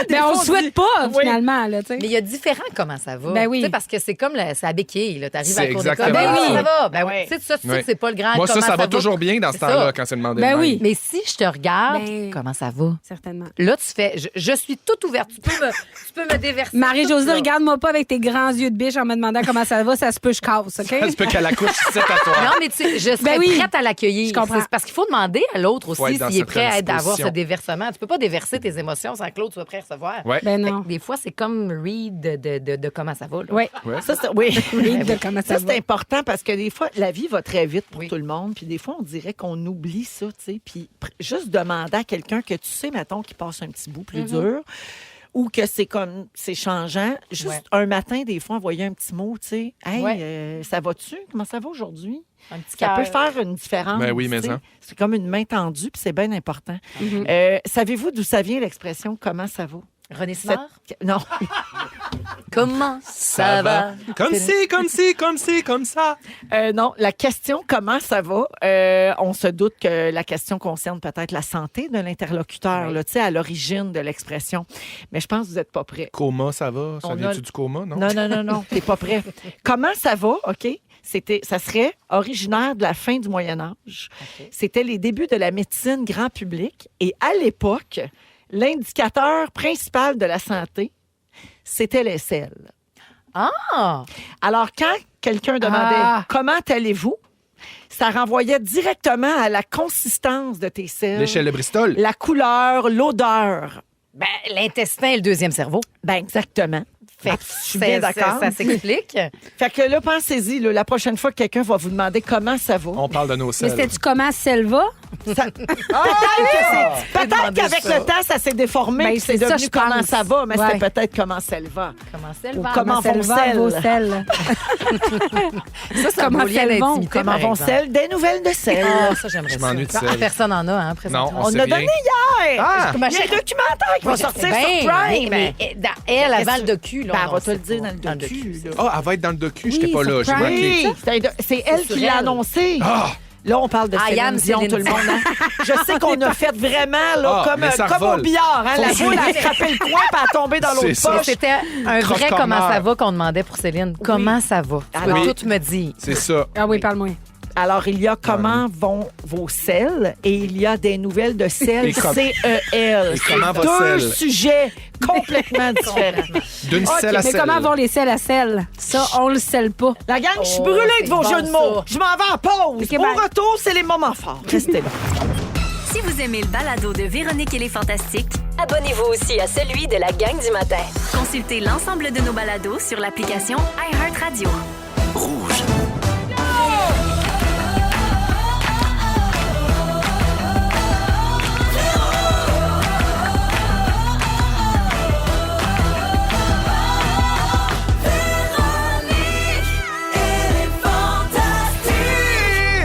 Des Mais fois, on on le souhaite dit- pas, Oui. finalement. Là, tu sais. Mais il y a différents comment ça va. Ben oui. Tu sais, parce que c'est comme c'est à béquille. Tu arrives C'est à la cour d'école. exactement Ben oui, ça. ça va. Ben Oui. oui. Tu sais, ça, tu sais Oui. que c'est pas le grand Moi, comment ça va toujours bien dans ce C'est ça. temps-là quand c'est demandé. Ben de même. oui. Mais si je te regarde, Ben- comment ça va? Certainement. Là, tu fais. Je suis toute ouverte. Tu peux me déverser. Marie-Josée, tout, là. regarde-moi pas avec tes grands yeux de biche en me demandant comment ça va. Ça se peut, je casse, OK? Ça se peut qu'elle accouche 7 à toi. Non, mais tu sais, je serais Ben oui. prête à l'accueillir. Je comprends. C'est parce qu'il faut demander à l'autre Faut être aussi dans s'il est prêt certaines à avoir ce dispositions. déversement. Tu peux pas déverser tes émotions sans que l'autre soit prêt à recevoir. Ouais. Ben Fait non. que des fois, c'est comme read de comment ça va. Là. Oui. Ouais. Ça, oui. Read de comment ça Ça, va. c'est important parce que des fois, la vie va très vite pour Oui. tout le monde. Puis des fois, on dirait qu'on oublie ça, tu sais. Puis juste demander à quelqu'un que tu sais, mettons, qui passe un petit bout plus dur ou que c'est changeant. Juste Ouais. un matin, des fois, envoyer un petit mot, tu sais. Hey, Ouais. ça va-tu? Comment ça va aujourd'hui? Un petit Ça cœur. peut faire une différence. Ben oui, tu mais sais. ça. C'est comme une main tendue, puis c'est bien important. Savez-vous d'où ça vient l'expression « comment ça va » René Simard? Non. Comment ça va? Comme si, comme si, comme si, comme ça. Non, la question « comment ça va », on se doute que la question concerne peut-être la santé de l'interlocuteur, là, tu sais, à l'origine de l'expression. Mais je pense que vous n'êtes pas prêts. Coma, ça va? Ça On vient-tu a- du coma, non? Non, t'es pas prêt. Comment ça va, OK? Ça serait originaire de la fin du Moyen Âge. C'était les débuts de la médecine grand public. Et à l'époque, l'indicateur principal de la santé, c'était les selles. Ah! Alors, quand quelqu'un demandait « Comment allez-vous », ça renvoyait directement à la consistance de tes selles, L'échelle de Bristol. la couleur, l'odeur. Ben, l'intestin et le deuxième cerveau. Ben exactement. Fait que Je suis bien d'accord. Ça s'explique. Fait que là, pensez-y, là, la prochaine fois que quelqu'un va vous demander comment ça va. On parle de nos Mais selles. c'était-tu comment celle va? Ça- Peut-être demander qu'avec ça. le temps, ça s'est déformé. Ben, puis c'est c'est ça, devenu je comment pense. ça va, mais Ouais. c'était peut-être comment ça va. Comment ça Ou va? comment celle vont va, celles. vos selles? Ça, c'est un Comment beau lien elles vont? d'intimité, Comment par vont exemple. celles? Des nouvelles de celles. Ah, ça, j'aimerais Je ça. m'ennuie de Ah, celles. personne en a, hein, Non, présentement. on On sait a rien. donné hier. Ah! Il y a un documentaire qui va sortir sur Prime. mais elle avant le docu, là. Ben, on elle va te sait le dire pas. dans le docu. là. Ah, elle va être dans le docu. J'étais Oui, pas là. J'ai surprise. manqué. Oui, c'est elle sur qui l'a elle. annoncé. Ah! Là, on parle de I Céline am Dion, Céline tout le monde. hein. Je sais qu'on a fait vraiment là, Ah, mais ça comme au revole. billard. Hein, la boule a frappé le coin et a tombé dans C'est l'autre ça. poche. C'était un Croche vrai corner. comment ça va qu'on demandait pour Céline. Comment ça va? Tu Alors- peux tout me dire. C'est ça. Ah oui, parle-moi. Alors, il y a comment vont vos selles et il y a des nouvelles de selles, Et comme- C-E-L. Et comment C'est va deux celle? sujets complètement différents. D'une Ok, selle à Mais selle. comment vont les selles à selles? Ça, on le scelle pas. La gang, je suis Oh, brûlée de c'est vos bon, jeux de mots. ça. Je m'en vais en pause. Ok, Au bye. retour, c'est les moments forts. Restez là. Si vous aimez le balado de Véronique et les Fantastiques, Abonnez-vous aussi à celui de la gang du matin. consultez l'ensemble de nos balados sur l'application iHeartRadio. Rouge.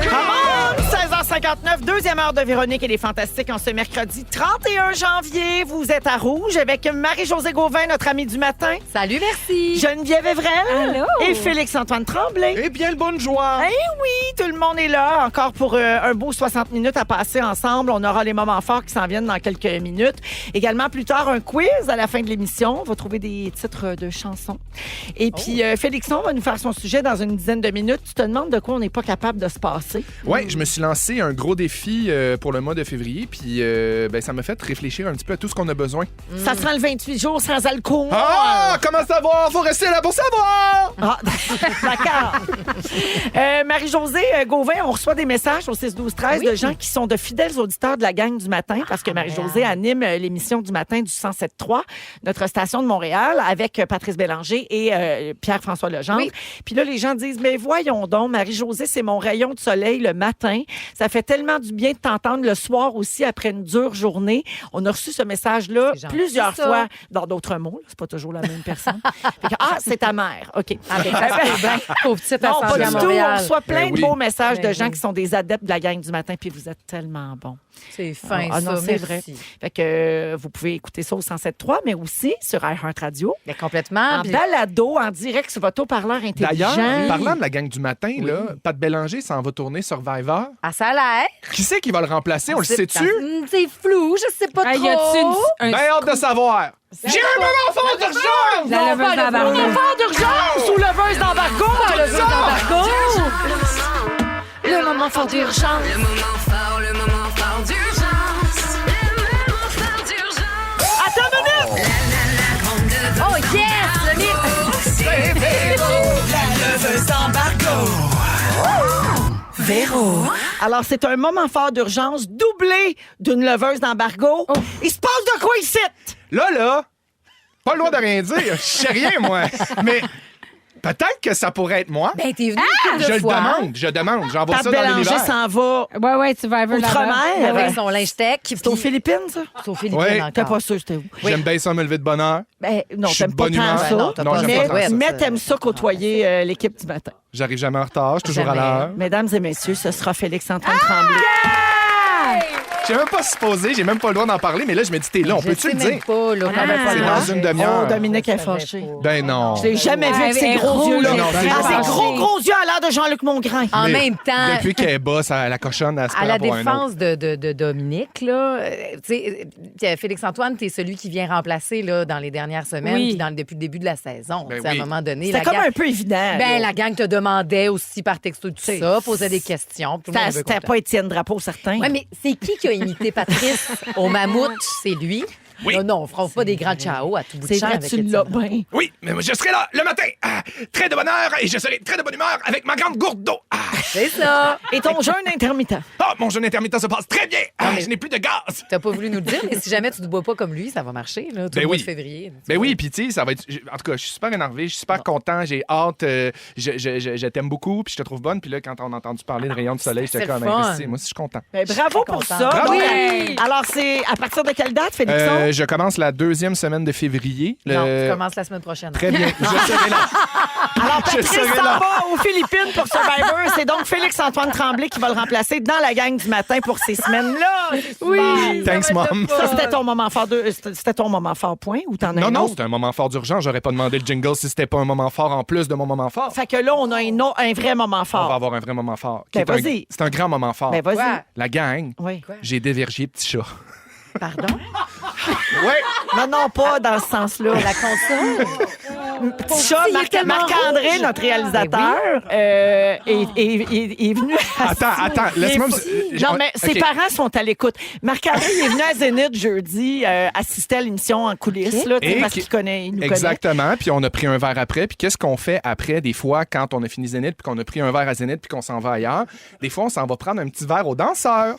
Come on! 16h59, deuxième heure de Véronique et les Fantastiques en ce mercredi 31 janvier. Vous êtes à Rouge avec Marie-Josée Gauvin, notre amie du matin, Salut, merci. Geneviève Evrel Allô? et Félix-Antoine Tremblay. Eh bien, le bonne joie. Eh oui, tout le monde est là, encore pour un beau 60 minutes à passer ensemble. On aura les moments forts qui s'en viennent dans quelques minutes. Également, plus tard, un quiz à la fin de l'émission. On va trouver des titres de chansons. Et puis, Félixon va nous faire son sujet dans une dizaine de minutes. Tu te demandes de quoi on n'est pas capable de se passer. Ouais, je me suis lancé un gros défi produits pour le mois de février, puis ça m'a fait réfléchir un petit peu à tout ce qu'on a besoin. Ça sent le 28 jours sans alcool. Ah! Comment savoir? Faut rester là pour savoir! Ah, d'accord. Marie-Josée Gauvin, on reçoit des messages au 6-12-13 de gens qui sont de fidèles auditeurs de la gang du matin, parce que Marie-Josée anime l'émission du matin du 107.3, notre station de Montréal, avec Patrice Bélanger et Pierre-François Legendre. Oui. Puis là, les gens disent, mais voyons donc, Marie-Josée, c'est mon rayon de soleil le matin. Ça fait tellement du bien de t'entendre le soir aussi après une dure journée. On a reçu ce message-là C'est gentil, plusieurs ça. fois dans d'autres mots. Là. C'est pas toujours la même personne. Fait que, c'est ta mère. OK. Au petit Non, pas assemblée du à tout. On Montréal. reçoit plein Ben de oui. beaux messages de Ben gens oui. qui sont des adeptes de la gang du matin, puis vous êtes tellement bons. C'est fin, Ah non, ça. c'est Merci. vrai. Fait que vous pouvez écouter ça au 107.3, mais aussi sur iHeartRadio, Mais complètement. en puis- balado, en direct sur votre haut-parleur intelligent. D'ailleurs, parlant de la gang du matin, là, Pat Bélanger s'en va tourner Survivor. Ah, ça a l'air. Qui c'est qui va le remplacer? On le sait-tu? C'est flou, je sais pas Ah, trop. y a-tu un Ben hâte de savoir. J'ai un moment fort d'urgence! La leveuse d'embargo. Moment d'urgence ou leveuse d'embargo! leveuse d'embargo. Le moment fort d'urgence! Le moment fort d'urgence. Le moment fort d'urgence. Attends une minute! Oh, yes! Le mix. Véro. Alors, c'est un moment fort d'urgence doublé d'une leveuse d'embargo. Il se passe de quoi ici? Là, pas le droit de rien dire. Je sais rien, moi. Mais peut-être que ça pourrait être moi. Ben, t'es venu une couple Je de le fois. demande. J'envoie Pat ça dans Bélanger l'univers. s'en va Ouais, Survivor là-bas. outre-mer. Avec son linge tech. C'est aux Philippines, ça? C'est aux Philippines Ouais. T'es encore. pas sûr, c'était où? J'aime bien ça me lever de bonne heure. Ben, non, Je suis t'aimes de pas bonne tant humeur. ça. Ben non, t'as Non, pas j'aime mais, pas tant ça. mais t'aimes ça côtoyer l'équipe du matin. J'arrive jamais en retard. Je suis toujours à Jamais. l'heure. Mesdames et messieurs, ce sera Félix-Antoine Tremblay. J'ai même pas supposé, j'ai même pas le droit d'en parler, mais là, je me dis, t'es là, on Je peut-tu sais le même dire? pas, là. Ah, comment C'est ça dans marche. une demi-heure. Oh, Dominique est Je savais fâchée. pas. Ben non. Je l'ai jamais vu avec ses Elle est gros rouge. yeux. Là. Non, c'est Ah, juste- ses gros yeux à l'air de Jean-Luc Mongrain. En Mais même temps, Depuis qu'elle est bosse, la cochonne, elle se à prend la pour un autre. défense de Dominique, là, tu sais, Félix-Antoine, t'es celui qui vient remplacer là, dans les dernières semaines, Oui. puis depuis le début de la saison. Ben Tu sais, À oui. un moment donné, C'était la comme gang- un peu évident. Ben, là. la gang te demandait aussi par texto tout C'est- ça, posait des questions. Tout le monde C'était avait pas Étienne Drapeau, certain. Oui, mais c'est qui a imité Patrice au mammouth? C'est lui. Oui. Non, on fera pas des grands ciao à tout bout de C'est champ vrai, avec tu Étienne l'as Drapeau. bien. Oui, mais moi, je serai là le matin, très de bonne heure, et je serai très de bonne humeur avec ma grande gourde d'eau. C'est ça. Et ton jeûne intermittent. Mon jeûne intermittent se passe très bien. Je n'ai plus de gaz. T'as pas voulu nous le dire, mais si jamais tu ne bois pas comme lui, ça va marcher, là, tout Ben le mois oui. de février. Ben oui, puis tu sais, ça va être. En tout cas, je suis super énervé, je suis super content, j'ai hâte. Je t'aime beaucoup, puis je te trouve bonne. Puis là, quand on a entendu parler de rayon de soleil, C'est j'étais le comme fun. investi. Moi aussi, je suis content. Ben, bravo pour contente. ça. Bravo. Donc, Oui. alors, c'est à partir de quelle date, Félixon? Je commence la deuxième semaine de février. Non, tu commences la semaine prochaine. Très bien, je serai là. Alors, je Patrice serai s'en là. va aux Philippines pour Survivor. C'est donc Félix-Antoine Tremblay qui va le remplacer dans la gang du matin pour ces semaines-là. Oui. Thanks, Mom. Ça, c'était ton moment fort c'était ton moment fort, point, ou t'en as Non, un non, autre? c'était un moment fort d'urgence. J'aurais pas demandé le jingle si c'était pas un moment fort en plus de mon moment fort. Fait que là, on a un vrai moment On va fort. avoir un vrai moment fort. Ben, Qui est vas-y. c'est un grand moment fort. Ben, vas-y. Quoi? La gang, Oui. j'ai dévergé petit chat. Pardon? Ouais. Non, non, pas dans ce sens-là. La console. Petit chat, il est tellement Marc-André, rouge. notre réalisateur, est venu à... Attends, laisse-moi Non, mais ses parents sont à l'écoute. Marc-André, il est venu à Zénith jeudi assister à l'émission en coulisses, là, tu sais, Et parce qui- qu'il il nous connaît. Exactement. Puis on a pris un verre après. Puis qu'est-ce qu'on fait après, des fois, quand on a fini Zénith, puis qu'on a pris un verre à Zénith, puis qu'on s'en va ailleurs? Des fois, on s'en va prendre un petit verre aux danseurs.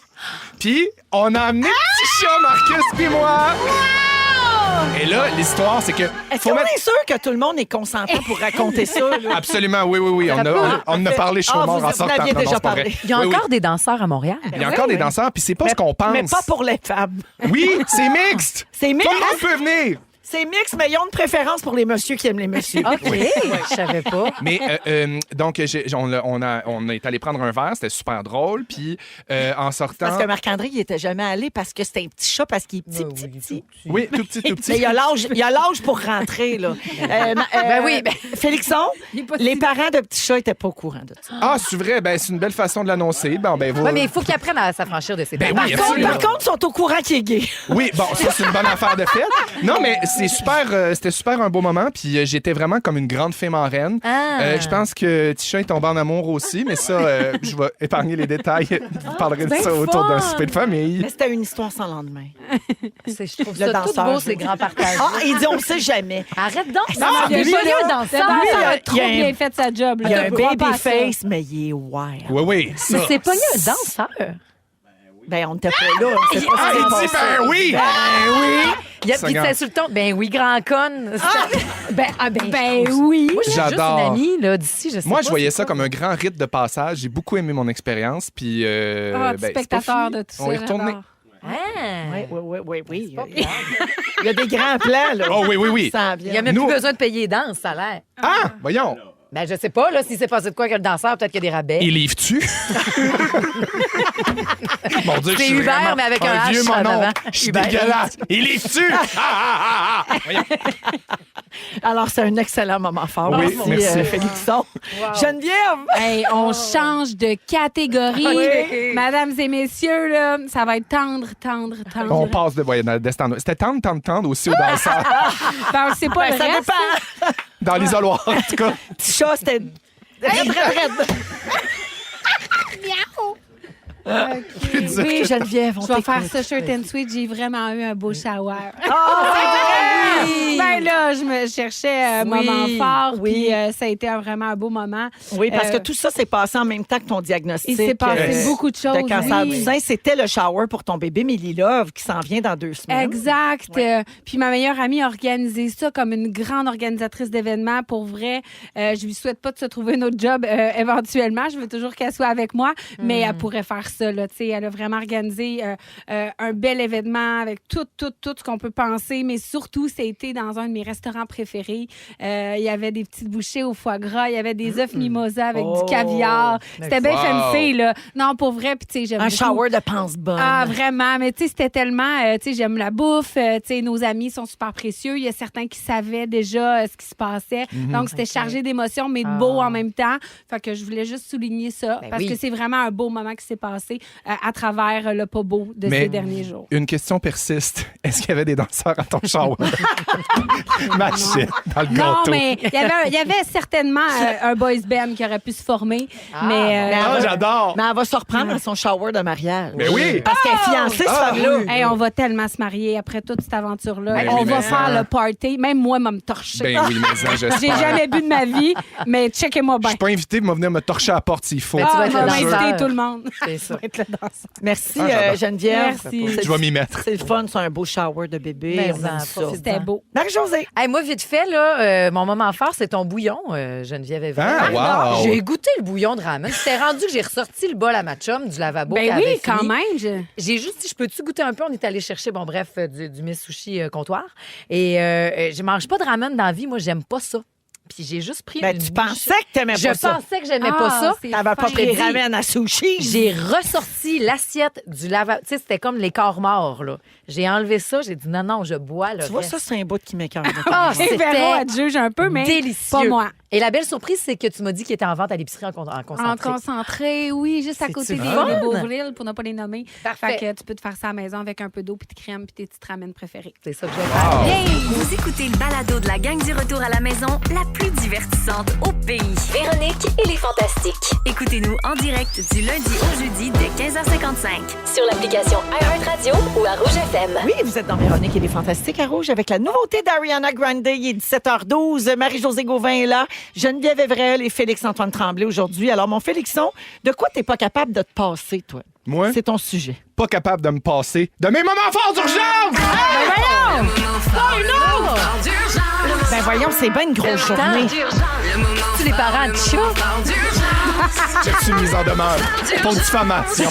Puis on a amené petit chat, Marcus puis moi. Et là, l'histoire, c'est que... Est-ce faut qu'on mettre- est sûr que tout le monde est consentant pour raconter ça? Là? Absolument, oui. On en a parlé chaud Ah, mort vous en en sortant. aviez Non, déjà c'est pas vrai. parlé. Il y a Oui, encore oui. des danseurs à Montréal. Il y a encore des danseurs, puis c'est pas ce qu'on pense. Mais pas pour les femmes. Oui, c'est mixte. C'est mixte. Tout le monde peut venir. C'est mix, mais ils ont une préférence pour les messieurs qui aiment les messieurs. OK, je savais pas. Mais donc, on est allé prendre un verre, c'était super drôle. Puis en sortant. Parce que Marc-André, il était jamais allé parce que c'était un petit chat, parce qu'il est petit, petit. Oui, tout petit, tout Mais petit. il a l'âge pour rentrer, là. oui, ben- Félixon, les parents de petits chats n'étaient pas au courant de ça. Ah, c'est vrai, ben c'est une belle façon de l'annoncer. Bon, ben, Oui, mais il faut qu'il apprenne à s'affranchir de ses Ben parents. oui, absolument. Par contre, ils sont au courant qu'il est gay. Oui, bon, ça, c'est une bonne affaire de fête. Non, mais c'était super un beau moment. Puis j'étais vraiment comme une grande fée marraine. Je pense que Tisha est tombé en amour aussi, mais ça, je vais épargner les détails. Vous parlerez de ça autour d'un souper de famille. Mais c'était une histoire sans lendemain. Je trouve Le ça danseur, tout beau, je ces veux dire. grands partages. Ah, il dit on sait jamais. Arrête donc. Non, il est lui, pas là, un Le danseur. danseur a il trop y a un- bien fait sa job. Il y a un Crois pas à ça. baby face, mais il est wild. Oui, ça. Mais c'est pas un danseur. Ben, on n'était pas là. On sait pas Ah, ce qui il s'est dit, passé. ben oui! Il Seigneur. était sur le ton. Ben oui, grand con. Ben oui. Moi, j'ai juste J'adore. une amie là, d'ici, je sais Moi, pas je voyais c'est ça quoi. comme un grand rite de passage. J'ai beaucoup aimé mon expérience. Puis, Ah, ben, c'est pas spectateur fini. de tout ça. On est retourné. j'adore. Ah. Oui. Il y a des grands plans, là. Oh oui. Ça Il n'y a vient. même Nous- plus besoin de payer danse, ça a l'air. Ah, voyons. Ben, je sais pas, là, s'il s'est passé de quoi que le danseur, peut-être qu'il y a des rabais. Il livre-tu? Mon Dieu, je C'est suis Hubert, vraiment mais avec un vieux H mon en nom. avant. Je suis Hubert. dégueulasse. Il livre-tu? Voyons. Alors, c'est un excellent moment fort. Oui, merci. Félixon. Geneviève! Hey, on change de catégorie. Oui. Mesdames et messieurs, là, ça va être tendre. On passe de voyage descendre. C'était tendre aussi au danseur. Ben, c'est pas Ben, le ça reste. dépend. Dans l'isoloir, en tout cas. Petit chat, c'était... Raide. Oui, Geneviève, on Je vais faire t'écoute. ça short and sweet. J'ai vraiment eu un beau shower. Oui. Ben là, je me cherchais un Oui. moment fort. Oui. Puis ça a été vraiment un beau moment. Oui, parce que Euh, tout ça s'est passé en même temps que ton diagnostic. Il s'est passé beaucoup de choses. De cancer oui. du sein. C'était le shower pour ton bébé Millie Love qui s'en vient dans 2 semaines. Exact. Puis ma meilleure amie a organisé ça comme une grande organisatrice d'événements. Pour vrai, je lui souhaite pas de se trouver un autre job éventuellement. Je veux toujours qu'elle soit avec moi, mais elle pourrait faire ça. Là. T'sais, elle a vraiment organisé un bel événement avec tout ce qu'on peut penser, mais surtout, c'était dans un de mes restaurants préférés. Il y avait des petites bouchées au foie gras, il y avait des œufs mimosa avec Oh. du caviar. C'était bien Wow. fancy, là. Non, pour vrai, puis tu sais, j'aime Un beaucoup. shower de pense-bonne. Ah, vraiment. Mais tu sais, c'était tellement... tu sais, j'aime la bouffe. Tu sais, nos amis sont super précieux. Il y a certains qui savaient déjà ce qui se passait. Donc, c'était chargé d'émotions, mais de beau en même temps. Fait que je voulais juste souligner ça Ben parce oui. que c'est vraiment un beau moment qui s'est passé à travers le pas beau de Mais ces derniers jours. une question persiste. Est-ce qu'il y avait des danseurs à ton shower? Ma shit, dans le Non, gâteau. mais il y avait certainement un boys band qui aurait pu se former. mais Ah, j'adore! Mais elle va se reprendre à son shower de mariage. Mais oui! Parce qu'elle est fiancée, cette Ah, femme-là. oui. hey, on va tellement se marier après toute cette aventure-là. Ben on oui, va mais faire ça- le party. Même moi, m'a me torcher. Ben oui, mais ça, J'ai j'espère. jamais bu de ma vie, mais checkez-moi Je bien. suis pas invité pour venir me torcher à la porte s'il faut. Mais tu vas être on le va danseur. inviter tout le monde. C'est ça. Je vais être le danseur. Merci, Ah, j'adore. Geneviève. Merci. C'est- Je vais m'y mettre. C'est le fun, c'est un beau shower de bébé. Mais on en aime ça. profite. C'était beau. Marie-Josée. Hey, moi, vite fait, là, mon moment fort, c'est ton bouillon, Geneviève Evrel. Ah, wow. J'ai goûté le bouillon de ramen. C'était rendu que j'ai ressorti le bol à ma chum du lavabo. Ben qu'elle oui, avait quand fini. même. J'ai juste dit, je peux-tu goûter un peu? On est allé chercher, bon, bref, du Miss Sushi comptoir. Et je mange pas de ramen dans la vie. Moi, j'aime pas ça. Puis j'ai juste pris Ben, une tu bouchée. pensais que t'aimais Je pas ça. pensais que j'aimais pas ça. T'avais pas Je te pris dis, ramen à sushi. J'ai ressorti l'assiette du lavabo. Tu sais, c'était comme les corps morts, là. J'ai enlevé ça. J'ai dit, non, je bois le Tu vois, reste. ça, c'est un bout qui m'écoeure. Ah, Et Véro, elle te juge un peu, mais délicieux. pas moi. Et la belle surprise, c'est que tu m'as dit qu'il était en vente à l'épicerie en En concentré. concentré, oui, juste à C'est-tu côté des fun? Beauvril, pour ne pas les nommer. Parfait. Fait que tu peux te faire ça à la maison avec un peu d'eau, puis de crème, puis tes petites ramen préférées. C'est ça que j'ai fait. Vous écoutez le balado de la gang du retour à la maison, la plus divertissante au pays. Véronique et les Fantastiques. Écoutez-nous en direct du lundi au jeudi dès 15h55. Sur l'application iHeartRadio ou à Rouge FM. Oui, vous êtes dans Véronique et les Fantastiques à Rouge avec la nouveauté d'Ariana Grande. Il est 17h12. Marie-Josée Gauvin est là. Geneviève Evrel et Félix-Antoine Tremblay aujourd'hui. Alors, mon Félixon, de quoi t'es pas capable de te passer, toi? Moi, C'est ton sujet. pas capable de me passer de mes moments forts d'urgence! Le moment fort, le moment fort d'urgence. Ben voyons, c'est bien une grosse journée. Le moment Tu les parents de chat. fort d'urgence. Je suis mise en demeure pour diffamation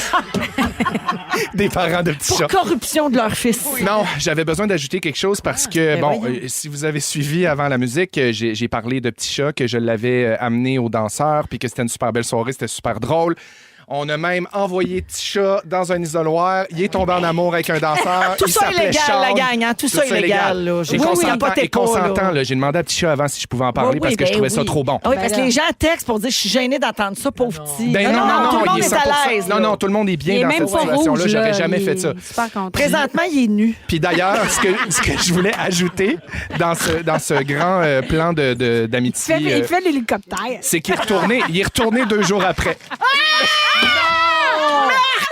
des parents de petits Pour chats. corruption de leur fils. Non, j'avais besoin d'ajouter quelque chose parce que, ben bon, voyons. si vous avez suivi avant la musique, j'ai parlé de Petit Chat, que je l'avais amené aux danseurs, puis que c'était une super belle soirée, c'était super drôle. On a même envoyé Tisha dans un isoloir. Il est tombé en amour avec un danseur. Tout Il ça s'appelait illégal, Sean. la gang. Hein? Tout ça illégal. Là. Et Oui, consentant, capotez et pas, consentant, là. là, j'ai demandé à Tisha avant si je pouvais en parler parce que je trouvais ça trop bon. Ah oui, parce que là. les gens textent pour dire je suis gênée d'entendre ça, pauvre petit. Ben tout le monde il est 100%. à l'aise. Non, là. non, tout le monde est bien Il est dans même cette pas situation-là. rouge, J'aurais là. jamais Il fait ça. est super content. Présentement, il est nu. Puis d'ailleurs, ce que je voulais ajouter dans ce grand plan d'amitié, Il fait l'hélicoptère. c'est qu'il est retourné 2 jours après.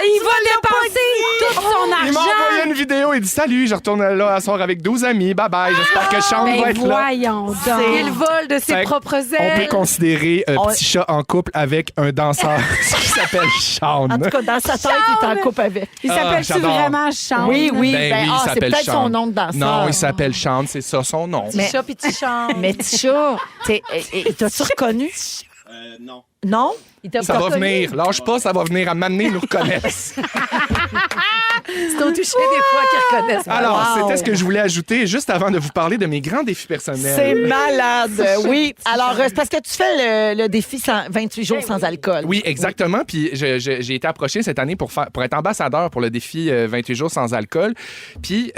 Il va dépenser tout son Il m'a argent. envoyé une vidéo, il dit salut, je retourne là à soir avec 12 amis, bye bye, j'espère que Sean va Ben être là. voyons donc. Il vole de ses Fait propres On ailes. peut considérer Petit Chat en couple avec un danseur qui s'appelle Sean. En tout cas, dans sa tête, il est en couple avec. Il s'appelle-tu j'adore. vraiment Sean? Oui, oui. Ben oui, il c'est s'appelle peut-être Sean. son nom de danseur. Non, il s'appelle Sean, c'est ça son nom. Petit chat, petit chat. Mais Tisha, t'as-tu reconnu? Non. Non? Il t'a Ça pas va reconnu? venir. Lâche pas, ça va venir à m'amener, ils nous reconnaissent. C'est au toucher des fois qu'ils reconnaissent. Alors, Wow. c'était ce que je voulais ajouter juste avant de vous parler de mes grands défis personnels. C'est malade. Oui. Alors, c'est parce que tu fais le défi 28 jours sans alcool. Oui, exactement. Puis j'ai été approché cette année pour être ambassadeur pour le défi 28 jours sans alcool. Puis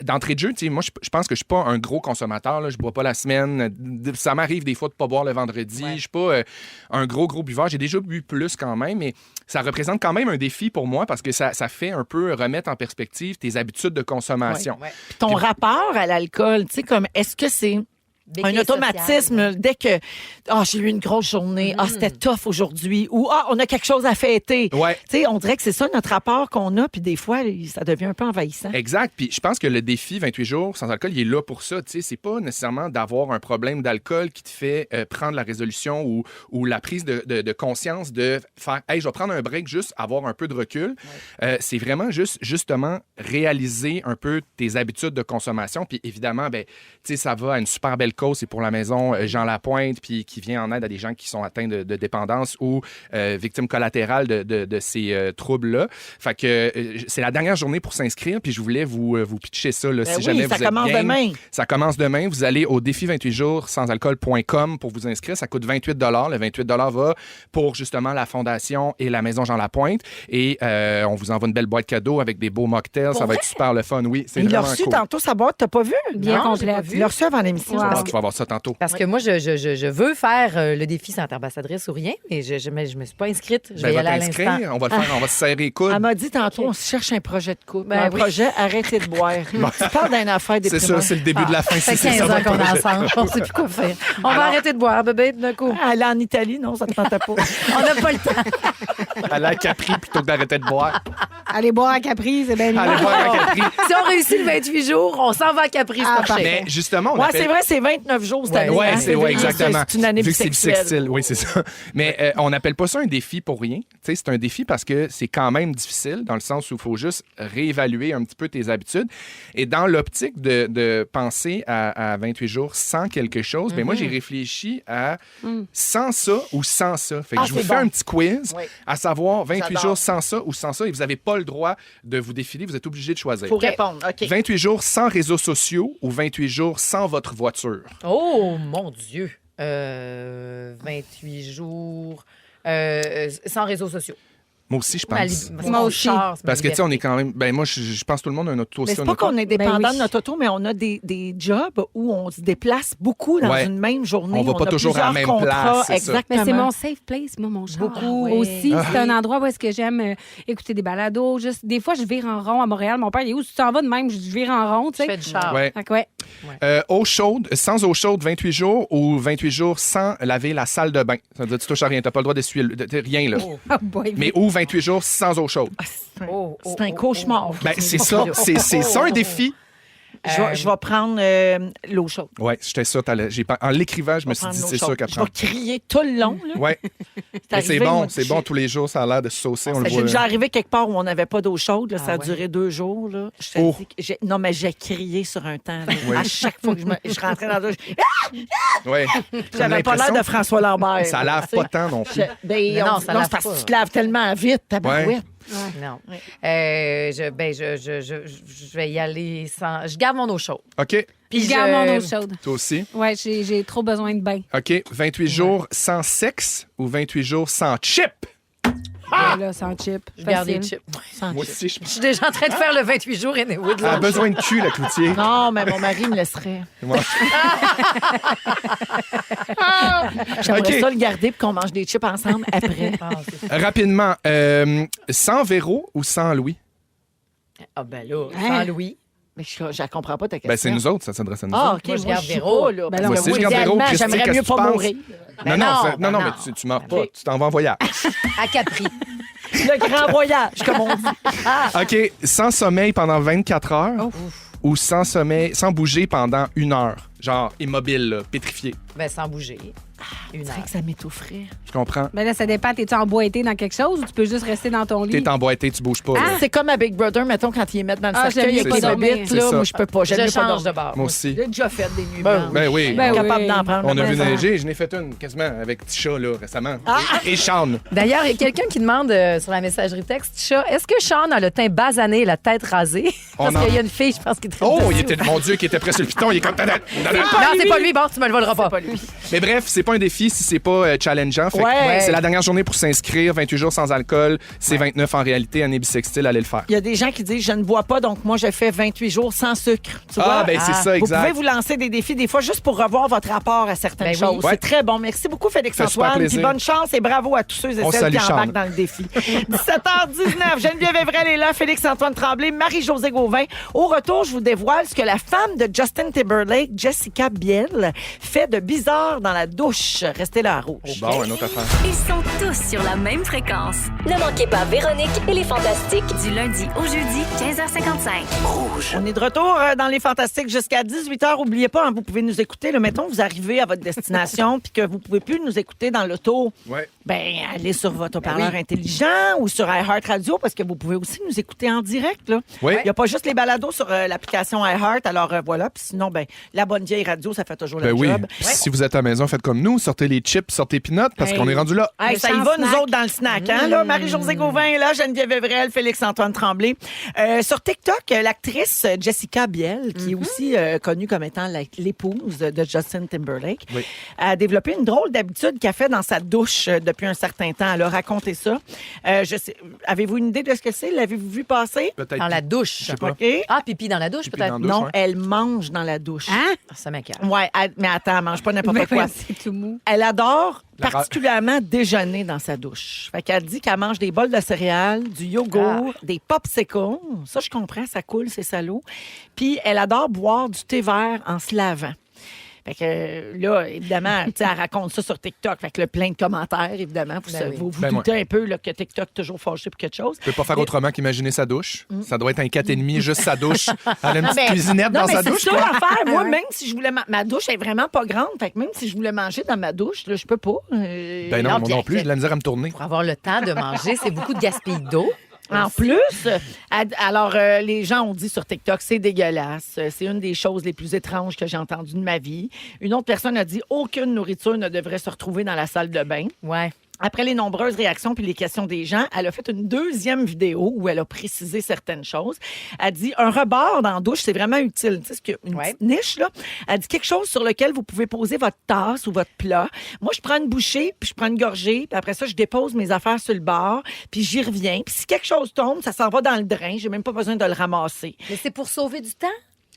d'entrée de jeu, tu sais, moi, je pense que je suis pas un gros consommateur. Là. Je bois pas la semaine. Ça m'arrive des fois de pas boire le vendredi. Je suis pas un gros buveur. J'ai déjà bu plus quand même, mais ça représente quand même un défi pour moi parce que ça fait un peu remettre en perspective tes habitudes de consommation. Ouais. Ton rapport à l'alcool, tu sais, comme, est-ce que c'est un automatisme dès que j'ai eu une grosse journée, c'était tough aujourd'hui, ou on a quelque chose à fêter. Ouais. Tu sais, on dirait que c'est ça notre rapport qu'on a, puis des fois, ça devient un peu envahissant. Exact. Puis je pense que le défi 28 jours sans alcool, il est là pour ça. Tu sais, c'est pas nécessairement d'avoir un problème d'alcool qui te fait prendre la résolution ou la prise de conscience de faire « Hey, je vais prendre un break, juste avoir un peu de recul. C'est vraiment justement réaliser un peu tes habitudes de consommation. Puis évidemment, tu sais, ça va à une super belle cause. C'est pour la maison Jean Lapointe, puis qui vient en aide à des gens qui sont atteints de dépendance ou victimes collatérales de ces troubles-là. Fait que c'est la dernière journée pour s'inscrire, puis je voulais vous pitcher ça, là, si jamais vous êtes ça commence game. demain. Ça commence demain. Vous allez au défi 28 jours sans alcool.com pour vous inscrire. Ça coûte 28 $. Le 28 $ va pour justement la Fondation et la maison Jean Lapointe. Et on vous envoie une belle boîte cadeau avec des beaux mocktails. Ça va être super le fun. Oui, c'est Il l'a vraiment reçu cool. tantôt, sa boîte, t'as pas vu? Bien Non, complète. j'ai pas vu. Il l'a reçu avant l'émission. Wow. Ah, tu vas voir ça tantôt. Parce que moi, je veux faire le défi sans être ambassadrice ou rien, mais je me suis pas inscrite. Je vais y Va aller à t'inscrire. l'instant. On va le faire. On va se serrer les coudes. Elle m'a dit tantôt, on se cherche un projet de couple. Ben un oui. projet, arrêtez de boire. Tu parles d'une affaire C'est déprimante. ça, c'est le début de la fin. Ça fait C'est 15 ça, ans votre qu'on est projet. ensemble. On sait plus quoi faire. On va arrêter de boire, bébé, d'un coup. Aller en Italie, non, ça te tentait pas. On n'a pas le temps. Aller à Capri plutôt que d'arrêter de boire. Aller boire à Capri, c'est bien Aller boire à Capri. Si on réussit le 28 jours, on s'en va à Capri, c'est pas cher. Mais justement, on Ouais, appelle... c'est vrai, c'est 29 jours cette année. Ouais, hein. c'est exactement. C'est une année Vu que c'est bisexuelle. bisexuel, oui, c'est ça. Mais on n'appelle pas ça un défi pour rien. Tu sais, c'est un défi parce que c'est quand même difficile, dans le sens où il faut juste réévaluer un petit peu tes habitudes. Et dans l'optique de penser à 28 jours sans quelque chose, mais moi, j'ai réfléchi à sans ça ou sans ça. Fait que je vous c'est fais bon. un petit quiz, Oui. à savoir 28 J'adore. jours sans ça ou sans ça, et vous n'avez pas le droit de vous défiler, vous êtes obligé de choisir. Faut répondre. OK. 28 jours sans réseaux sociaux ou 28 jours sans votre voiture? Oh, mon Dieu. 28 jours sans réseaux sociaux. Moi aussi, je Ma pense. li- mon aussi. char, c'est ma Parce que, tu sais, on est liberté. quand même. Ben, moi, je pense que tout le monde a un auto aussi. Mais c'est pas qu'on est dépendant Ben oui. de notre auto, mais on a des jobs où on se déplace beaucoup dans Ouais. une même journée. On va pas a toujours à la plusieurs même place, contrats, c'est ça. exactement. Mais c'est mon safe place, moi, mon char. Beaucoup. Aussi, Ah. c'est un endroit où est-ce que j'aime écouter des balados. Juste, des fois, je vire en rond à Montréal. Mon père, il est où? Si tu t'en vas de même, je vire en rond, tu Je fais sais. du char. Ouais. Fait que ouais. Eau chaude, sans eau chaude, 28 jours ou 28 jours sans laver la salle de bain. Ça veut dire que tu touches à rien. T'as pas le droit d'essuyer rien, là. Oh boy. Mais ou 28 jours sans eau chaude. C'est un cauchemar. Ben, c'est ça. C'est ça un défi. Je vais prendre l'eau chaude. Ouais, j'étais sûr. En l'écrivant, je me suis prendre dit, l'eau c'est chaude. sûr qu'elle Je prend. vais crier tout le long. Là. Ouais. Mais c'est arrivé, bon, moi, c'est de bon chier. tous les jours. Ça a l'air de se saucer. On le J'ai voit. déjà arrivé quelque part où on n'avait pas d'eau chaude. Là, ça a ouais. duré 2 jours. Là. Je te Oh. dis que non, mais j'ai crié sur un temps. là. Oui. À chaque fois que je rentrais dans la douche, Ouais. j'avais pas l'air de François Lambert. Ça lave pas tant non plus. Ben, non, non, ça non, lave c'est parce pas. que tu te laves tellement vite, tabarouette. Non. Je vais y aller sans. Je garde mon eau chaude. OK. Puis je garde mon eau chaude. Toi aussi. Ouais, j'ai trop besoin de bain. OK. 28 jours sans sexe ou 28 jours sans chip? Là, sans chip. Je garde les Facile. chips. Moi aussi, je Je suis déjà en train de faire le 28 jours et Elle a besoin de cul, la cloutier. Non, mais mon mari me laisserait. Ouais. J'aimerais OK. ça le garder pour qu'on mange des chips ensemble après. Rapidement, sans Véro ou sans Louis? Ah ben là, Hein? sans Louis. Mais je ne comprends pas ta question. Ben, c'est nous autres, ça s'adresse à nous Ah, autres. OK. Moi, je garde suis Véro. pas, là. Ben Parce non, que moi aussi, moi, je garde Véro. idéalement, Christy, j'aimerais qu'est-ce mieux que tu pas penses? mourir. Ben non, non, mais tu meurs pas. Tu t'en vas en voyage. À Capri. Le grand voyage, comme on dit. OK, sans sommeil pendant 24 heures ou sans sommeil, sans bouger pendant 1 heure. Genre immobile, là, pétrifié. Ben, sans bouger. Une C'est heure. vrai que ça m'étoufferait. Je comprends. Ben là, ça dépend. T'es-tu emboîté dans quelque chose ou tu peux juste rester dans ton lit? T'es emboîté, tu bouges pas. là. C'est comme à Big Brother, mettons, quand ils les mettent dans le Ah, cercueil j'aime et mieux qu'ils pas dormir. habitent, C'est là, ça. moi, je peux pas. J'aime Je mieux pas change de dormir. bord. Moi aussi. J'ai déjà fait des nuits Ben blanches. Ben oui. Je suis Ben capable oui. d'en prendre. On a vu maintenant. neiger, je n'ai fait une quasiment avec Tisha là, récemment. Et Sean. D'ailleurs, il y a quelqu'un qui demande sur la messagerie texte, Tisha, est-ce que Sean a le teint basané et la tête rasée? Parce On en- qu'il y a une fille, je pense, qui est très Oh, dessus. il était, mon Dieu, qui était près sur le piton. Il est comme. Non, c'est pas lui. Bon, tu me le voleras pas. Mais bref, c'est pas un défi si c'est pas challengeant. Fait que Ouais. C'est la dernière journée pour s'inscrire. 28 jours sans alcool. C'est 29 en réalité. Année bisextile, allez le faire. Il y a des gens qui disent je ne bois pas, donc moi, je fais 28 jours sans sucre. Tu vois? Ah, ben c'est ça, Vous pouvez exact. vous lancer des défis, des fois, juste pour revoir votre rapport à certaines Ben oui. choses. Ouais. C'est très bon. Merci beaucoup, Ça fait super Félix-Antoine. Puis plaisir. bonne chance et bravo à tous ceux et On celles salue qui embarquent Sean. dans le défi. 17h19, Geneviève Evrel est là, Félix-Antoine Tremblay, Marie-Josée Gauvin. Au retour, je vous dévoile ce que la femme de Justin Timberlake, Jessica Biel, fait de bizarre dans la douche. Restez là à Rouge. Bon, une autre affaire. Ils sont tous sur la même fréquence. Ne manquez pas Véronique et les Fantastiques. Du lundi au jeudi, 15h55. On est de retour dans les Fantastiques jusqu'à 18h. Oubliez pas, hein, vous pouvez nous écouter. Là, mettons, vous arrivez à votre destination puis que vous pouvez plus nous écouter dans l'auto. Ouais. Ben, allez sur votre haut-parleur intelligent ou sur iHeart Radio parce que vous pouvez aussi nous écouter en direct. Là. Oui. Il n'y a pas juste les balados sur l'application iHeart. Alors voilà. Puis sinon, ben, la bonne vieille radio, ça fait toujours Ben le oui. job. Si vous êtes à la maison, faites comme nous. Sortez les chips, sortez les peanuts parce Hey. qu'on est rendu là. Hey, Le ça y champ va, nous snack. autres, dans le snack. Hein, là? Marie-Josée Gauvin est là, Geneviève Evrel, Félix-Antoine Tremblay. Sur TikTok, l'actrice Jessica Biel, qui est aussi connue comme étant l'épouse de Justin Timberlake, Oui. a développé une drôle d'habitude qu'elle fait dans sa douche depuis un certain temps. Elle a raconté ça. Avez-vous une idée de ce que c'est? L'avez-vous vu passer? Peut-être. Dans la douche. Je sais pas. OK. Ah, pipi dans la douche, Pipi peut-être? dans la douche. Non, ouais. elle mange dans la douche. Hein? Ah, ça m'écarte. Ouais, mais attends, elle mange pas n'importe Ben, quoi. c'est tout mou. Elle adore La ra- particulièrement déjeuner dans sa douche. Fait qu'elle dit qu'elle mange des bols de céréales, du yogourt, des popsicles. Ça, je comprends, ça coule, c'est salaud. Puis elle adore boire du thé vert en se lavant. Fait que là, évidemment, tu sais, elle raconte ça sur TikTok. Fait que le plein de commentaires, évidemment. Vous Ben vous oui. doutez un peu là, que TikTok est toujours fâché pour quelque chose. Je peux pas faire autrement qu'imaginer sa douche. Ça doit être un 4,5, juste sa douche. Elle a une petite Ben, cuisinette non, dans mais sa c'est douche. ça quoi. l'affaire. Moi, même si je voulais... Ma douche est vraiment pas grande. Fait que même si je voulais manger dans ma douche, là, je peux pas. Ben non, moi puis non plus, j'ai de la misère à me tourner. Pour avoir le temps de manger, c'est beaucoup de gaspille d'eau. En plus, alors les gens ont dit sur TikTok, c'est dégueulasse. C'est une des choses les plus étranges que j'ai entendues de ma vie. Une autre personne a dit, aucune nourriture ne devrait se retrouver dans la salle de bain. Ouais. Après les nombreuses réactions puis les questions des gens, elle a fait une deuxième vidéo où elle a précisé certaines choses. Elle dit un rebord dans la douche, c'est vraiment utile. Tu sais, ce qu'il y a une Ouais. petite niche, là. Elle dit quelque chose sur lequel vous pouvez poser votre tasse ou votre plat. Moi, je prends une bouchée, puis je prends une gorgée, puis après ça, je dépose mes affaires sur le bord, puis j'y reviens. Puis si quelque chose tombe, ça s'en va dans le drain. J'ai même pas besoin de le ramasser. Mais c'est pour sauver du temps.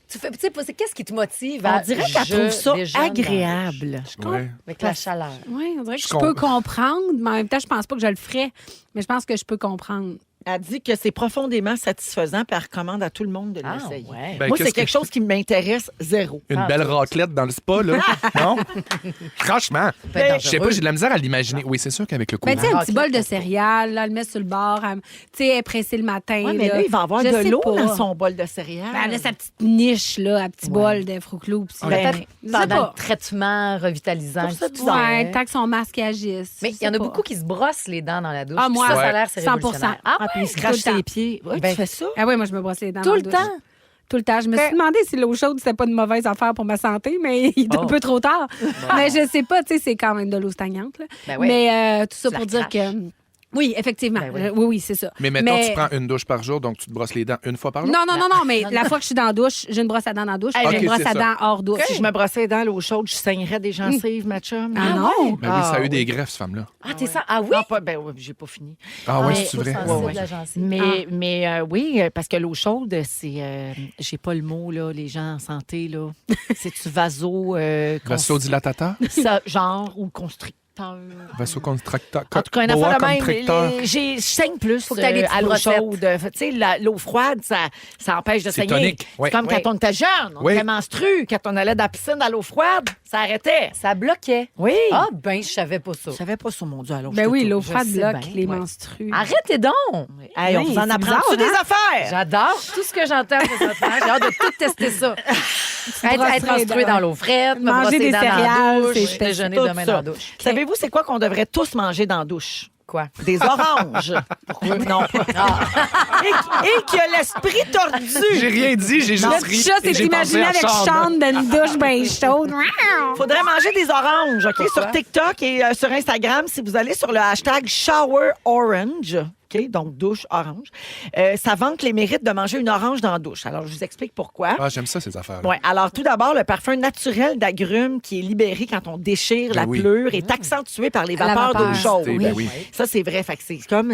Tu sais, qu'est-ce qui te motive On à dirait qu'elle je trouve ça déjeune dans la douche? agréable. Ouais. Avec la chaleur. Oui, on dirait que Je je peux comprendre, mais en même temps, je pense pas que je le ferais. Mais je pense que je peux comprendre. Elle dit que c'est profondément satisfaisant, puis elle recommande à tout le monde de Ah, l'essayer. ouais. Ben, Moi, qu'est-ce c'est quelque que- chose qui m'intéresse zéro. Une belle raclette dans le spa, là. Non? Franchement. Peut être Je sais pas, j'ai de la misère à l'imaginer. Oui, c'est sûr qu'avec le coup. Ben, tu sais, un petit raclette, bol de céréales, là, le met sur le bord, tu sais, elle est pressée le matin. Ouais, mais là, il va avoir Je de sais l'eau pas. dans son bol de céréales. Ben, elle a sa petite niche, là, un petit bol de Fruit Loops. Ben, Peut-être je sais pendant pas. le traitement revitalisant. Je trouve ça que tu bizarre. fais. Ouais, tant que son masque agisse. Mais je il y en sais a pas. beaucoup qui se brossent les dents dans la douche. Ah, Puis moi, ça a ouais. l'air, c'est 100%. révolutionnaire. Ah, Ah, puis il se tout crache le temps. ses pieds. Ouais, Ben, tu fais ça? Ah oui, moi, je me brossais les dents. tout dans le la temps? douche. Tout le temps. Je me suis demandé si l'eau chaude, c'était pas une mauvaise affaire pour ma santé, mais il est un Oh. peu trop tard. Mais je sais pas, tu sais, c'est quand même de l'eau stagnante. Là. Ben ouais. Mais tout ça Tu la pour dire recraches. que Oui, effectivement. Ben Oui, c'est ça. Mais mettons, tu prends une douche par jour, donc tu te brosses les dents une fois par jour? Non, mais la fois que je suis dans la douche, j'ai une brosse à dents dans la douche, Hey, j'ai une ok, brosse c'est à ça. dents hors douche. Si je me brossais les dents à l'eau chaude, je saignerais des gencives, ma chum. Ah non? Ben oui, ça a eu des greffes, cette femme-là. Ah, t'es ça? Ah oui? Non, pas, ben oui, j'ai pas fini. Ah ouais, Mais c'est vrai. sensible, Ouais, ouais. la gencive. Mais oui, parce que l'eau chaude, c'est... j'ai pas le mot, là, les gens en santé, là. C'est-tu Vasodilatateur? ça, genre, ou constricteur. Vasoconstricteur. En tout cas, une Boa affaire de même. constricteur. Je saigne plus Faut que t'ailles des à l'eau petites chaude. Tu sais, l'eau froide, ça empêche de C'est saigner. tonique, ouais. C'est comme Oui. quand on était jeune, on Oui. était menstru. Quand on allait dans la piscine à l'eau froide, ça arrêtait. Ça bloquait. Oui. Ah, ben, je savais pas ça. Je savais pas ça, mon Dieu. Alors, Ben oui, l'eau je froide sais bloque bien, les ouais. menstrues. Arrêtez donc! Hey, on Oui, vous en c'est apprend-tu bizarre, des hein? affaires? J'adore tout ce que j'entends présentement. J'ai hâte de tout tester ça. être menstrué dans l'eau frette, me Manger brosser des les dents dans la céréales, douche, c'est déjeuner Tout demain ça. dans la douche. Savez-vous, c'est quoi qu'on devrait tous manger dans la douche? Quoi? Des oranges. Pourquoi? Non, pas. Et qui a l'esprit tordu. J'ai rien dit, j'ai juste Le ri. petit chat et s'est j'ai pensé imaginé à avec Charles. Sean dans une douche bien chaude. Faudrait manger des oranges, OK? Sur TikTok et sur Instagram, si vous allez sur le hashtag Shower Orange, OK? Donc, douche orange, ça vante les mérites de manger une orange dans la douche. Alors, je vous explique pourquoi. Ah, j'aime ça, ces affaires-là. Ouais. Alors, tout d'abord, le parfum naturel d'agrumes qui est libéré quand on déchire Ben la oui. pleure est accentué par les La vapeurs vapeur. d'eau chaude. Ben oui. Ça, c'est vrai. Fait que c'est comme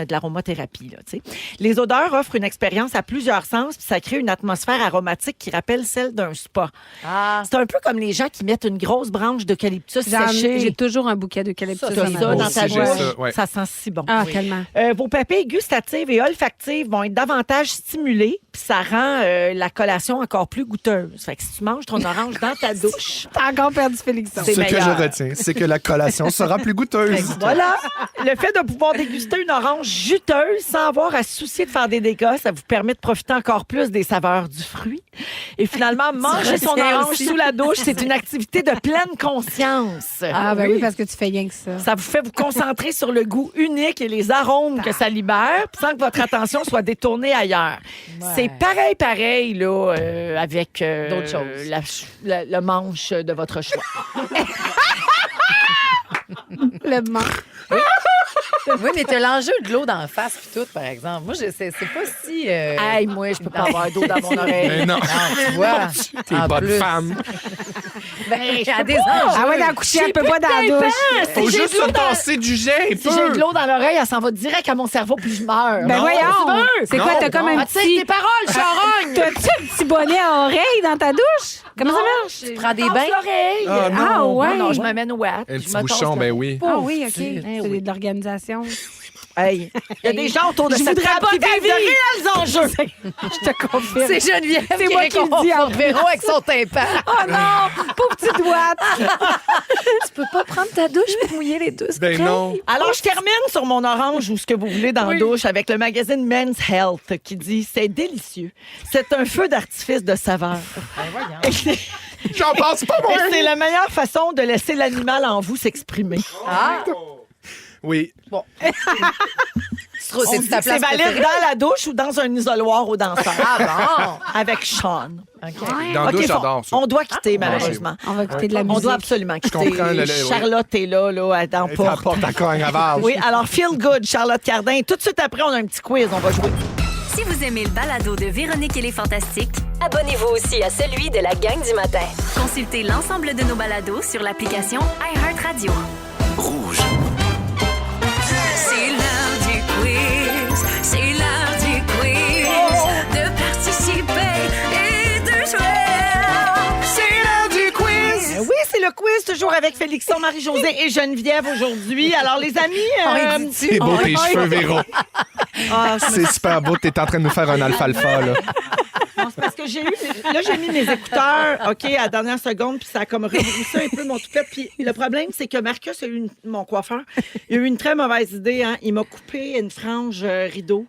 de l'aromathérapie. Là, tu sais. Les odeurs offrent une expérience à plusieurs sens, puis ça crée une atmosphère aromatique qui rappelle celle d'un spa. Ah, C'est un peu comme les gens qui mettent une grosse branche d'eucalyptus séchée. J'ai toujours un bouquet d'eucalyptus T'as dans ça ma dans douche. ta Aussi, j'ai douche. ça, ouais. Ça sent si bon. Ah, Oui. tellement. Vos papilles gustatives et olfactives vont être davantage stimulées, puis ça rend la collation encore plus goûteuse. Fait que si tu manges ton orange dans ta douche, T'as encore perdu Félixon. C'est Ce que meilleur. je retiens, c'est que la collation sera plus goûteuse. voilà. Le fait de pouvoir déguster une orange juteuse sans avoir à se soucier de faire des dégâts, ça vous permet de profiter encore plus des saveurs du fruit. Et finalement, manger son retiens orange aussi. sous la douche, c'est une activité de pleine conscience. Ah, ben oui, parce que tu fais rien que ça. Ça vous fait vous concentrer sur le goût unique et les arômes que ça libère, puis sans que votre attention soit détournée ailleurs. C'est pareil, là, avec D'autres choses. le manche de votre choix. Le manque. oui, mais t'as l'enjeu de l'eau dans la face puis tout, par exemple. Moi, c'est pas si... Hey, moi, je peux pas avoir d'eau dans mon oreille. Mais non, tu vois. t'es en bonne plus. femme. Ben, j'ai des anges. Ah ouais, dans le coucher, elle peut pas dans la douche. Faut j'ai juste de l'eau se dans- passer du jet. Si j'ai de l'eau dans l'oreille, elle s'en va direct à mon cerveau, puis je meurs. Ben Non, voyons. tu veux? C'est quoi, t'as comme un Ah, tu sais, petit... tes paroles, charogne! T'as-tu un petit bonnet à oreille dans ta douche? Comment ça marche? Tu prends des bains? l'oreille. Ah, non. Ah ouais. Non, je me mène au Un petit bouchon, ben oui. Ah oui, OK. Eh C'est oui. de l'organisation. Hey, il y a des gens autour de Je cette voudrais table pas qui ta vivent de vie. réels enjeux. Je te confirme. C'est Geneviève C'est moi qui le dis en plus. Véro avec son tympan. Oh non! Pauvre petite doigt! Tu peux pas prendre ta douche pour mouiller les douces. Ben non. Alors, je termine sur mon orange ou ce que vous voulez dans la douche avec le magazine Men's Health qui dit « C'est délicieux. C'est un feu d'artifice de saveur. Et c'est- J'en pense pas, moi. et c'est la meilleure façon de laisser l'animal en vous s'exprimer. Ah, Oui. On c'est dit ta que c'est place valide préférée? dans la douche ou dans un isoloir aux danseurs. Ah Avec Sean. Dans la OK, douche, faut- j'adore ça. on doit quitter, malheureusement. On va écouter de la On musique. doit absolument quitter. comprends le- Charlotte est là, elle est en Et porte. t'apportes ta cogne à Val. Oui, alors Feel Good, Charlotte Cardin. Tout de suite après, on a un petit quiz. On va jouer. Si vous aimez le balado de Véronique et les Fantastiques, Abonnez-vous aussi à celui de la gang du matin. consultez l'ensemble de nos balados sur l'application iHeartRadio. Rouge. C'est l'heure du quiz. C'est l'heure du quiz. De participer et de jouer. C'est l'heure du quiz. Oui, c'est le quiz, toujours avec Félixon, Marie-Josée et Geneviève aujourd'hui. Alors, les amis... C'est beau tes cheveux, Véro. Ah, C'est super beau. T'es en train de nous faire un alfalfa, là. non, c'est parce que j'ai mis mes écouteurs, OK, à la dernière seconde, puis ça a comme rebroussé un peu mon toupette. Puis le problème, c'est que Marcus a eu mon coiffeur, il a eu une très mauvaise idée. Hein. Il m'a coupé une frange rideau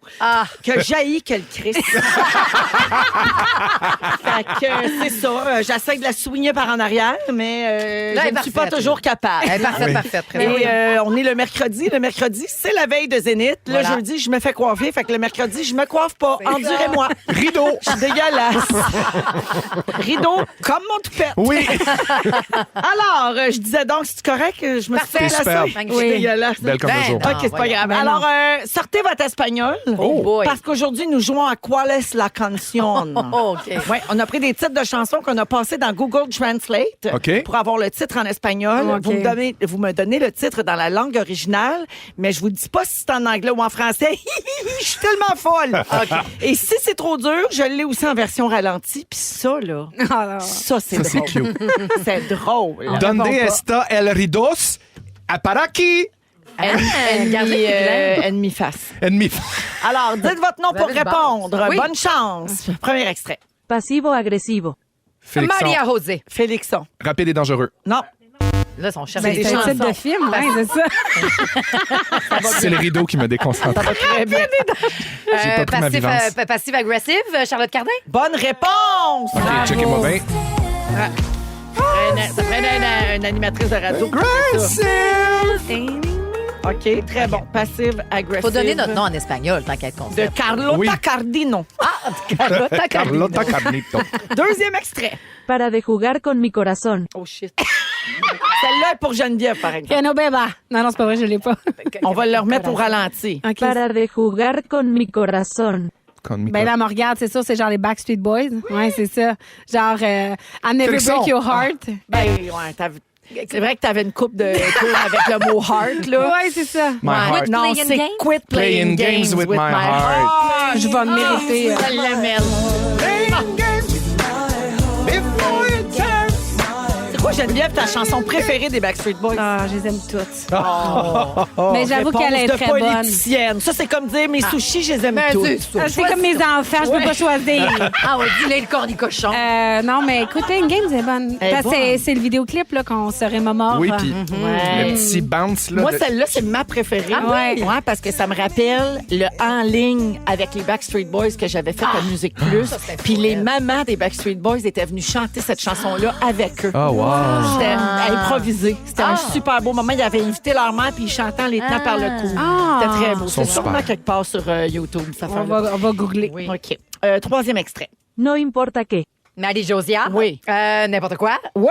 que jaillit que le Christ. Fait que c'est ça. J'essaie de la soigner par en arrière, mais Là, je elle est ne suis pas parfaite, toujours là. capable. Elle est parfaite, Oui. parfaite. Et on est le mercredi. Le mercredi, c'est la veille de Zénith. Le Voilà. jeudi, je me fais coiffer. Fait que le mercredi, je me coiffe pas. Endurez-moi. Rideau. Je suis dégueulasse. dégueulasse. Rideau comme mon toupette. Oui. Alors, je disais donc, c'est correct? Je me suis Parfait. fait Superbe. placer. Magnifique. Oui, dégueulasse. Belle comme Ben toujours. non. OK, c'est pas voyons. grave. Ben Alors, sortez votre espagnol. Oh boy. Parce qu'aujourd'hui, nous jouons à Qual es la canción? Oh, OK. Oui, on a pris des titres de chansons qu'on a passés dans Google Translate OK. pour avoir le titre en espagnol. OK. Vous me donnez le titre dans la langue originale, mais je vous dis pas si c'est en anglais ou en français. Je suis tellement folle. Et si c'est trop dur, je l'ai aussi en version ralentie. Puis ça, là, Alors, ça, c'est Ça, c'est drôle. cute. C'est drôle. Donde está el ridos? Aparaki. Ennemi face. Ennemi. Alors, dites votre nom pour avez une répondre. base. Oui. Bonne chance. Premier extrait. Pasivo-agresivo. Félixon. Maria José. Félixon. Rapide et dangereux. Non. Là, son cherche ben, des c'est un chansons. titre de film, ouais, c'est ça. C'est le rideau qui me déconcentre. Très bien. J'ai pas pris ma vivance. Passive-agressive, Charlotte Cardin. Bonne réponse. OK, checkez-moi bien. Ça prend une animatrice de radio. OK, très bon. Passive, agressive. Faut donner notre nom en espagnol, tant qu'être De concept. Carlota Oui. Cardino. Carlotta Cardino. Carlota Carnito. Deuxième extrait. Para de jugar con mi corazón. Oh shit. Celle-là est pour Geneviève, par exemple. Piano Beba. Non, c'est pas vrai, je l'ai pas. On va le remettre au ralenti. OK. Para de jugar con mi corazón. Ben là, me regarde, c'est ça, c'est genre les Backstreet Boys. Ouais, c'est ça. Genre, I Never Félixon. Break Your Heart. Ben, ouais, c'est vrai que t'avais une coupe de cours avec le mot heart, là. Ouais, c'est ça. My heart. Non, playing c'est games? quit playing games with my heart. Ah, je vais me mériter. Je l'aimais. C'est quoi, Geneviève, ta chanson préférée des Backstreet Boys? Ah, je les aime toutes. Mais j'avoue qu'elle est Réponse très de bonne. politicienne. Ça, c'est comme dire mes sushis, je les aime tous. Ah, c'est comme mes enfants, je peux pas choisir. Ah, ouais, dis-le le corps du cochon. Non, mais écoutez, une game, c'est bonne. Elle est Parce que bonne. c'est le vidéoclip là, qu'on se remémore. Oui, puis Ouais. le petit bounce, là. Moi, de- celle-là, c'est ma préférée. Ah oui? Ouais, parce que ça me rappelle le en ligne avec les Backstreet Boys que j'avais fait à Musique Plus. Puis les mamans des Backstreet Boys étaient venues chanter cette chanson-là avec eux. Oh, wow. C'était improvisé. C'était un super beau moment. Ils avaient invité leur mère puis ils chantaient en les tenant par le cou. Ah. C'était très beau. sont C'est sûrement super. quelque part sur YouTube, cette On affaire-là. va googler. OK. Troisième extrait. No importa qué. Marie-Josia. Oui. N'importe quoi. Ouais!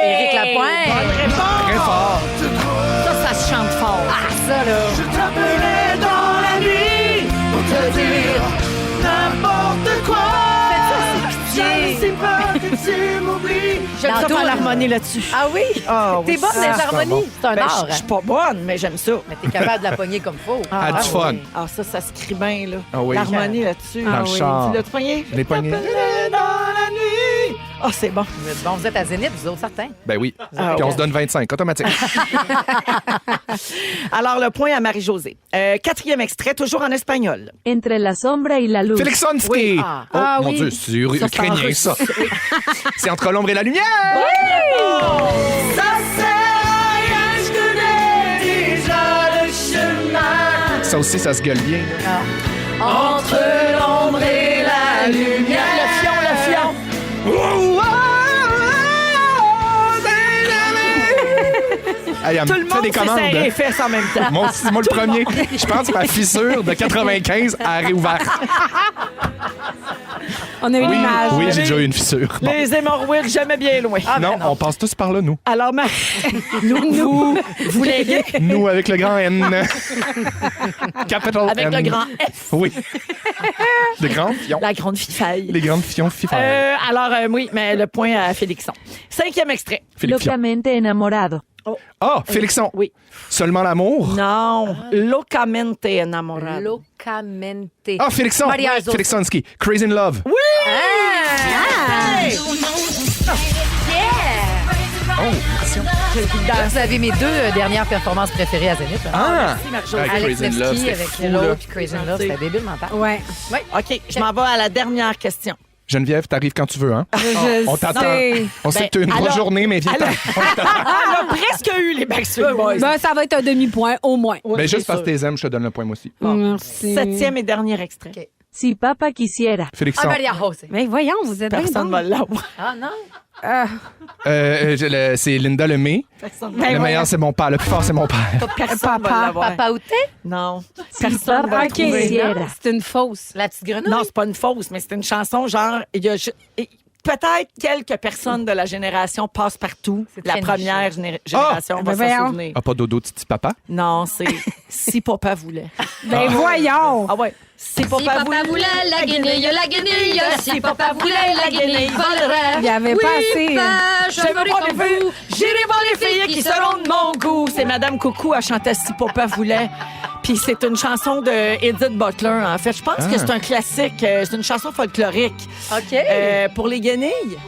Éric Lapointe. Bonne réponse! Très fort. Ça se chante fort. Ah, ça, là. Je t'appelais dans la nuit pour te dire n'importe quoi. Je ne sais pas que tu m'oublies. J'aime Dans ça tout. faire l'harmonie là-dessus. Ah oui? Ah oui. T'es bonne Ah, des harmonies. C'est un Ben, art. je suis pas bonne, mais j'aime ça. Mais t'es capable de la pogner comme faut. Ah, du fun. oui. Ah, ça se crie bien, là. Ah oui. L'harmonie là-dessus. Dans le char. Tu l'as pogné? Je l'ai pogné. Je t'appelais dans la nuit. Ah, c'est bon. Vous êtes bon, vous êtes à Zénith, vous autres, certains. Ben oui. Ah, Puis on ouais. se donne 25, automatique. Alors, le point à Marie-Josée. Quatrième extrait, toujours en espagnol. Entre la sombra y la luz. Félixonski. Oui. Oh, Ah, mon oui. Dieu, c'est Ça, c'est en ukrainien, russe. ça. C'est entre l'ombre et la lumière. Ça sert à rien, je connais déjà le chemin. Ça aussi, ça se gueule bien. Entre l'ombre et la lumière. Le fion. Hey, elle Tout me le fait monde des s'est commandes. serré les fesses en même temps. Moi, moi le premier. Je pense que ma fissure de 95 a réouvert. On a eu Oui, l'image. oui, j'ai déjà eu une fissure. Bon. Les hémorroïdes, jamais bien loin. Non, on passe tous par là, nous. Alors, vous léguez Nous, avec le grand N. Capital avec N. le grand F, Oui. Le grand fion. la grande fifaille. Les grandes fions fifères. Alors, oui, mais le point à Félixon. Cinquième extrait. Philippe Fion. Locamente enamorado. Ah, Félixon. Oui. Seulement l'amour. Non, locamente enamorado. Locamente. Ah, Félixon. Maria José. Félixonski. Crazy in Love. Oui! Hey! Oh, merci. Vous avez mes deux dernières performances préférées à Zénith. là. Ah! Marjo. Hey, Alex Crazy in Love, Nevsky c'était avec fou, Hello là. puis Crazy in Love, c'était débile mental. Ouais. OK, je m'en vais à la dernière question. Geneviève, t'arrives quand tu veux, hein? Je On t'attend. sais. On sait que tu as une alors- grosse journée, mais viens alors- On a presque eu les Backstreet Boys. Ben, ça va être un demi-point, au moins. Oui, Mais c'est juste parce que sûr. t'es aimes, je te donne le point, moi aussi. Merci. Septième et dernier extrait. OK. Si papa quisiera. Ah, Félixon. Maria José. Mais voyons, vous êtes bien Personne bon. va l'avoir. Ah, non? C'est Linda Lemay. Le meilleur, c'est mon père. Le plus fort, c'est mon père. Personne va l'avoir. Papa Outé? Non. Personne va le OK, trouver. c'est une fausse. La petite grenouille? Non, c'est pas une fausse, mais c'est une chanson genre... il y a peut-être quelques personnes de la génération Passe-Partout. C'est La très première génération va s'en souvenir. Ah, pas Dodo, Titi, Papa? Non, c'est Si papa voulait. Ben voyons! Ah ouais. Si papa voulait la guenille, si papa voulait la guenille, volerait. Il n'y avait pas assez. J'aimerais voir les filles, j'irai voir les filles qui seront de mon goût. C'est Madame Coucou à chanter Si papa voulait. Puis c'est une chanson de Edith Butler, en fait. Je pense que c'est un classique. C'est une chanson folklorique. OK. Pour les guenilles.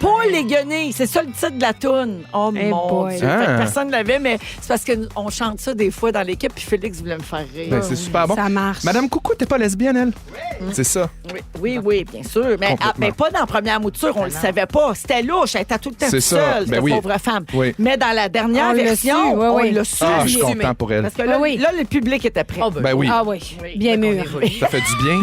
Pour les guenilles. C'est ça le titre de la toune. Oh Hey mon boy. Dieu. Fait que personne ne l'avait, mais c'est parce qu'on chante ça des fois dans l'équipe, puis Félix voulait me faire rire. Ben, c'est super bon. Ça marche. Madame Coucou, t'es pas lesbienne, elle? C'est ça. Oui, bien sûr. Mais, Complètement. pas dans la première mouture, on le savait pas. C'était louche, elle était tout le temps C'est toute ça. seule, Ben cette oui. pauvre femme. Oui. Mais dans la dernière On l'a version, su, oui, on oui. l'a su. Ah, je suis content pour elle. Parce que là, Oui. là, le public était prêt. Ben oui. Ah oui, bien mûr. Ça fait du bien.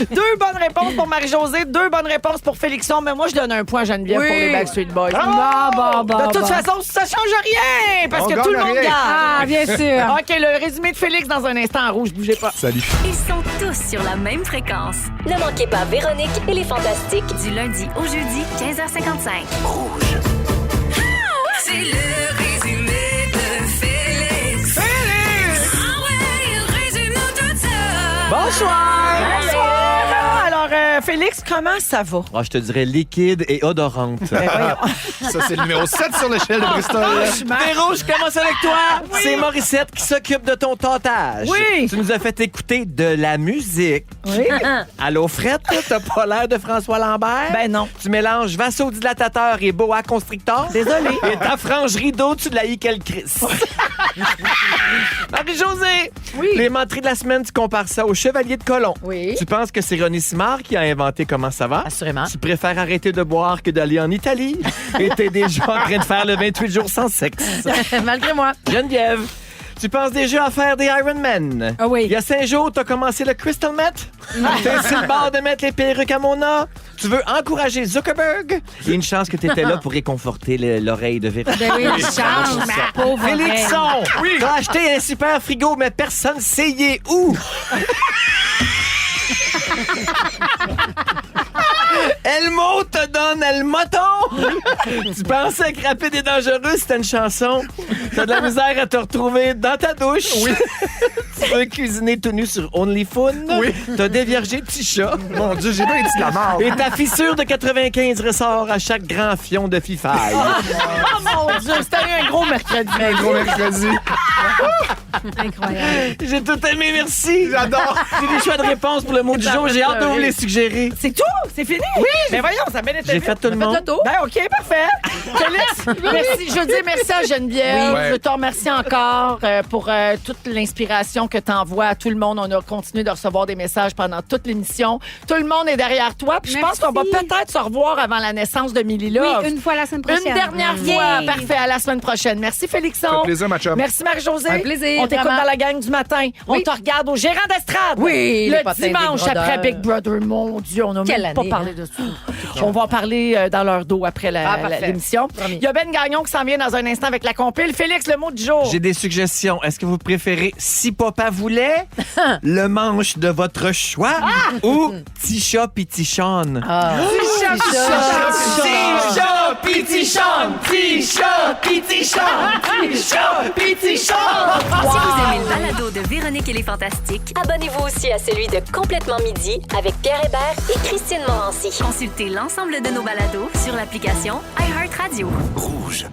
2 bonnes réponses pour Marie-Josée, 2 bonnes réponses pour Félixon, mais moi, je donne un point à Geneviève pour les Backstreet Boys. De toute façon, ça change rien, parce On que gagne tout le monde rien. gagne. Ah, bien sûr. OK, le résumé de Félix dans un instant en rouge, bougez pas. Salut. Ils sont tous sur la même fréquence. Ne manquez pas Véronique et les Fantastiques. Du lundi au jeudi, 15h55. C'est le résumé de Félix. Ah ouais, résume-nous tout ça. Bonsoir. Alors, Félix, comment ça va? Ah, je te dirais liquide et odorante. Ça, c'est le numéro 7 sur l'échelle de Bristol. Véro, je commence avec toi. C'est Morissette qui s'occupe de ton tentage. Oui. Tu nous as fait écouter de la musique. Oui? Allô, Fred, t'as pas l'air de François Lambert? Ben non. Tu mélanges vasodilatateur et boa constrictor. Désolé. Et ta frange rideau, tu l'as eu quel Chris. Marie-Josée. Oui. Les menteries de la semaine, tu compares ça au Chevalier de Colomb. Oui. Tu penses que c'est René Simard qui a inventé comment ça va? Assurément. Tu préfères arrêter de boire que d'aller en Italie? Et t'es déjà en train de faire le 28 jours sans sexe. Malgré moi. Geneviève, tu penses déjà à faire des Ironman? Ah oui. Il y a 5 jours, t'as commencé le Crystal Meth? T'es sur le bord de mettre les perruques à Mona? Tu veux encourager Zuckerberg? Il y a une chance que t'étais là pour réconforter l'oreille de Véronique. Ben oui, une chance, ma pauvre oreille. Félixon, t'as acheté un super frigo, mais personne sait y est où? Elmo te donne El Moton! Tu pensais que Rapide et Dangereux, c'était une chanson? T'as de la misère à te retrouver dans ta douche? Oui. Tu veux cuisiner tout nu sur OnlyFood? Oui. T'as déviergé petit chat? Mon Dieu, j'ai bien dit de la mort. Et ta fissure de 95 ressort à chaque grand fion de fifaille. Oh mon Dieu, c'était un gros mercredi. Un gros mercredi. Incroyable. J'ai tout aimé, merci. J'adore. J'ai des choix de réponse pour le mot du jour. J'ai hâte de vous les suggérer. C'est tout? C'est fini? Oui. Mais voyons, ça a bien été J'ai vite. fait tout le monde. Ben, OK, parfait. Félix, merci. Je veux dire merci à Geneviève. Oui. Je te remercie encore pour toute l'inspiration que tu envoies à tout le monde. On a continué de recevoir des messages pendant toute l'émission. Tout le monde est derrière toi. Puis je pense Merci. qu'on va peut-être se revoir avant la naissance de Millie Love. Oui, une fois la semaine prochaine. Une dernière fois. Parfait. À la semaine prochaine. Merci, Félixon. Ça fait plaisir, ma chum. Merci, Marie-Josée. Un plaisir, On t'écoute vraiment. dans la gang du matin. On te regarde au gérant d'estrade. Oui, les Le potins dimanche Big Brother. après Big Brother. Mon Dieu, on n'a Quelle même pas année, parlé hein? de ça. On va en parler dans leur dos après parfait. l'émission. Promis. Il y a Ben Gagnon qui s'en vient dans un instant avec la compile. Félix, le mot du jour. J'ai des suggestions. Est-ce que vous préférez Si Papa voulait, le manche de votre choix ou Tisha pis Tichonne? Tisha, Pitichon, Tisha, Pitichon, Tisha, Pitichon. Si vous aimez le balado de Véronique et les Fantastiques, Abonnez-vous aussi à celui de Complètement Midi avec Pierre Hébert et Christine Morancy. consultez l'ensemble de nos balados sur l'application iHeartRadio. Rouge.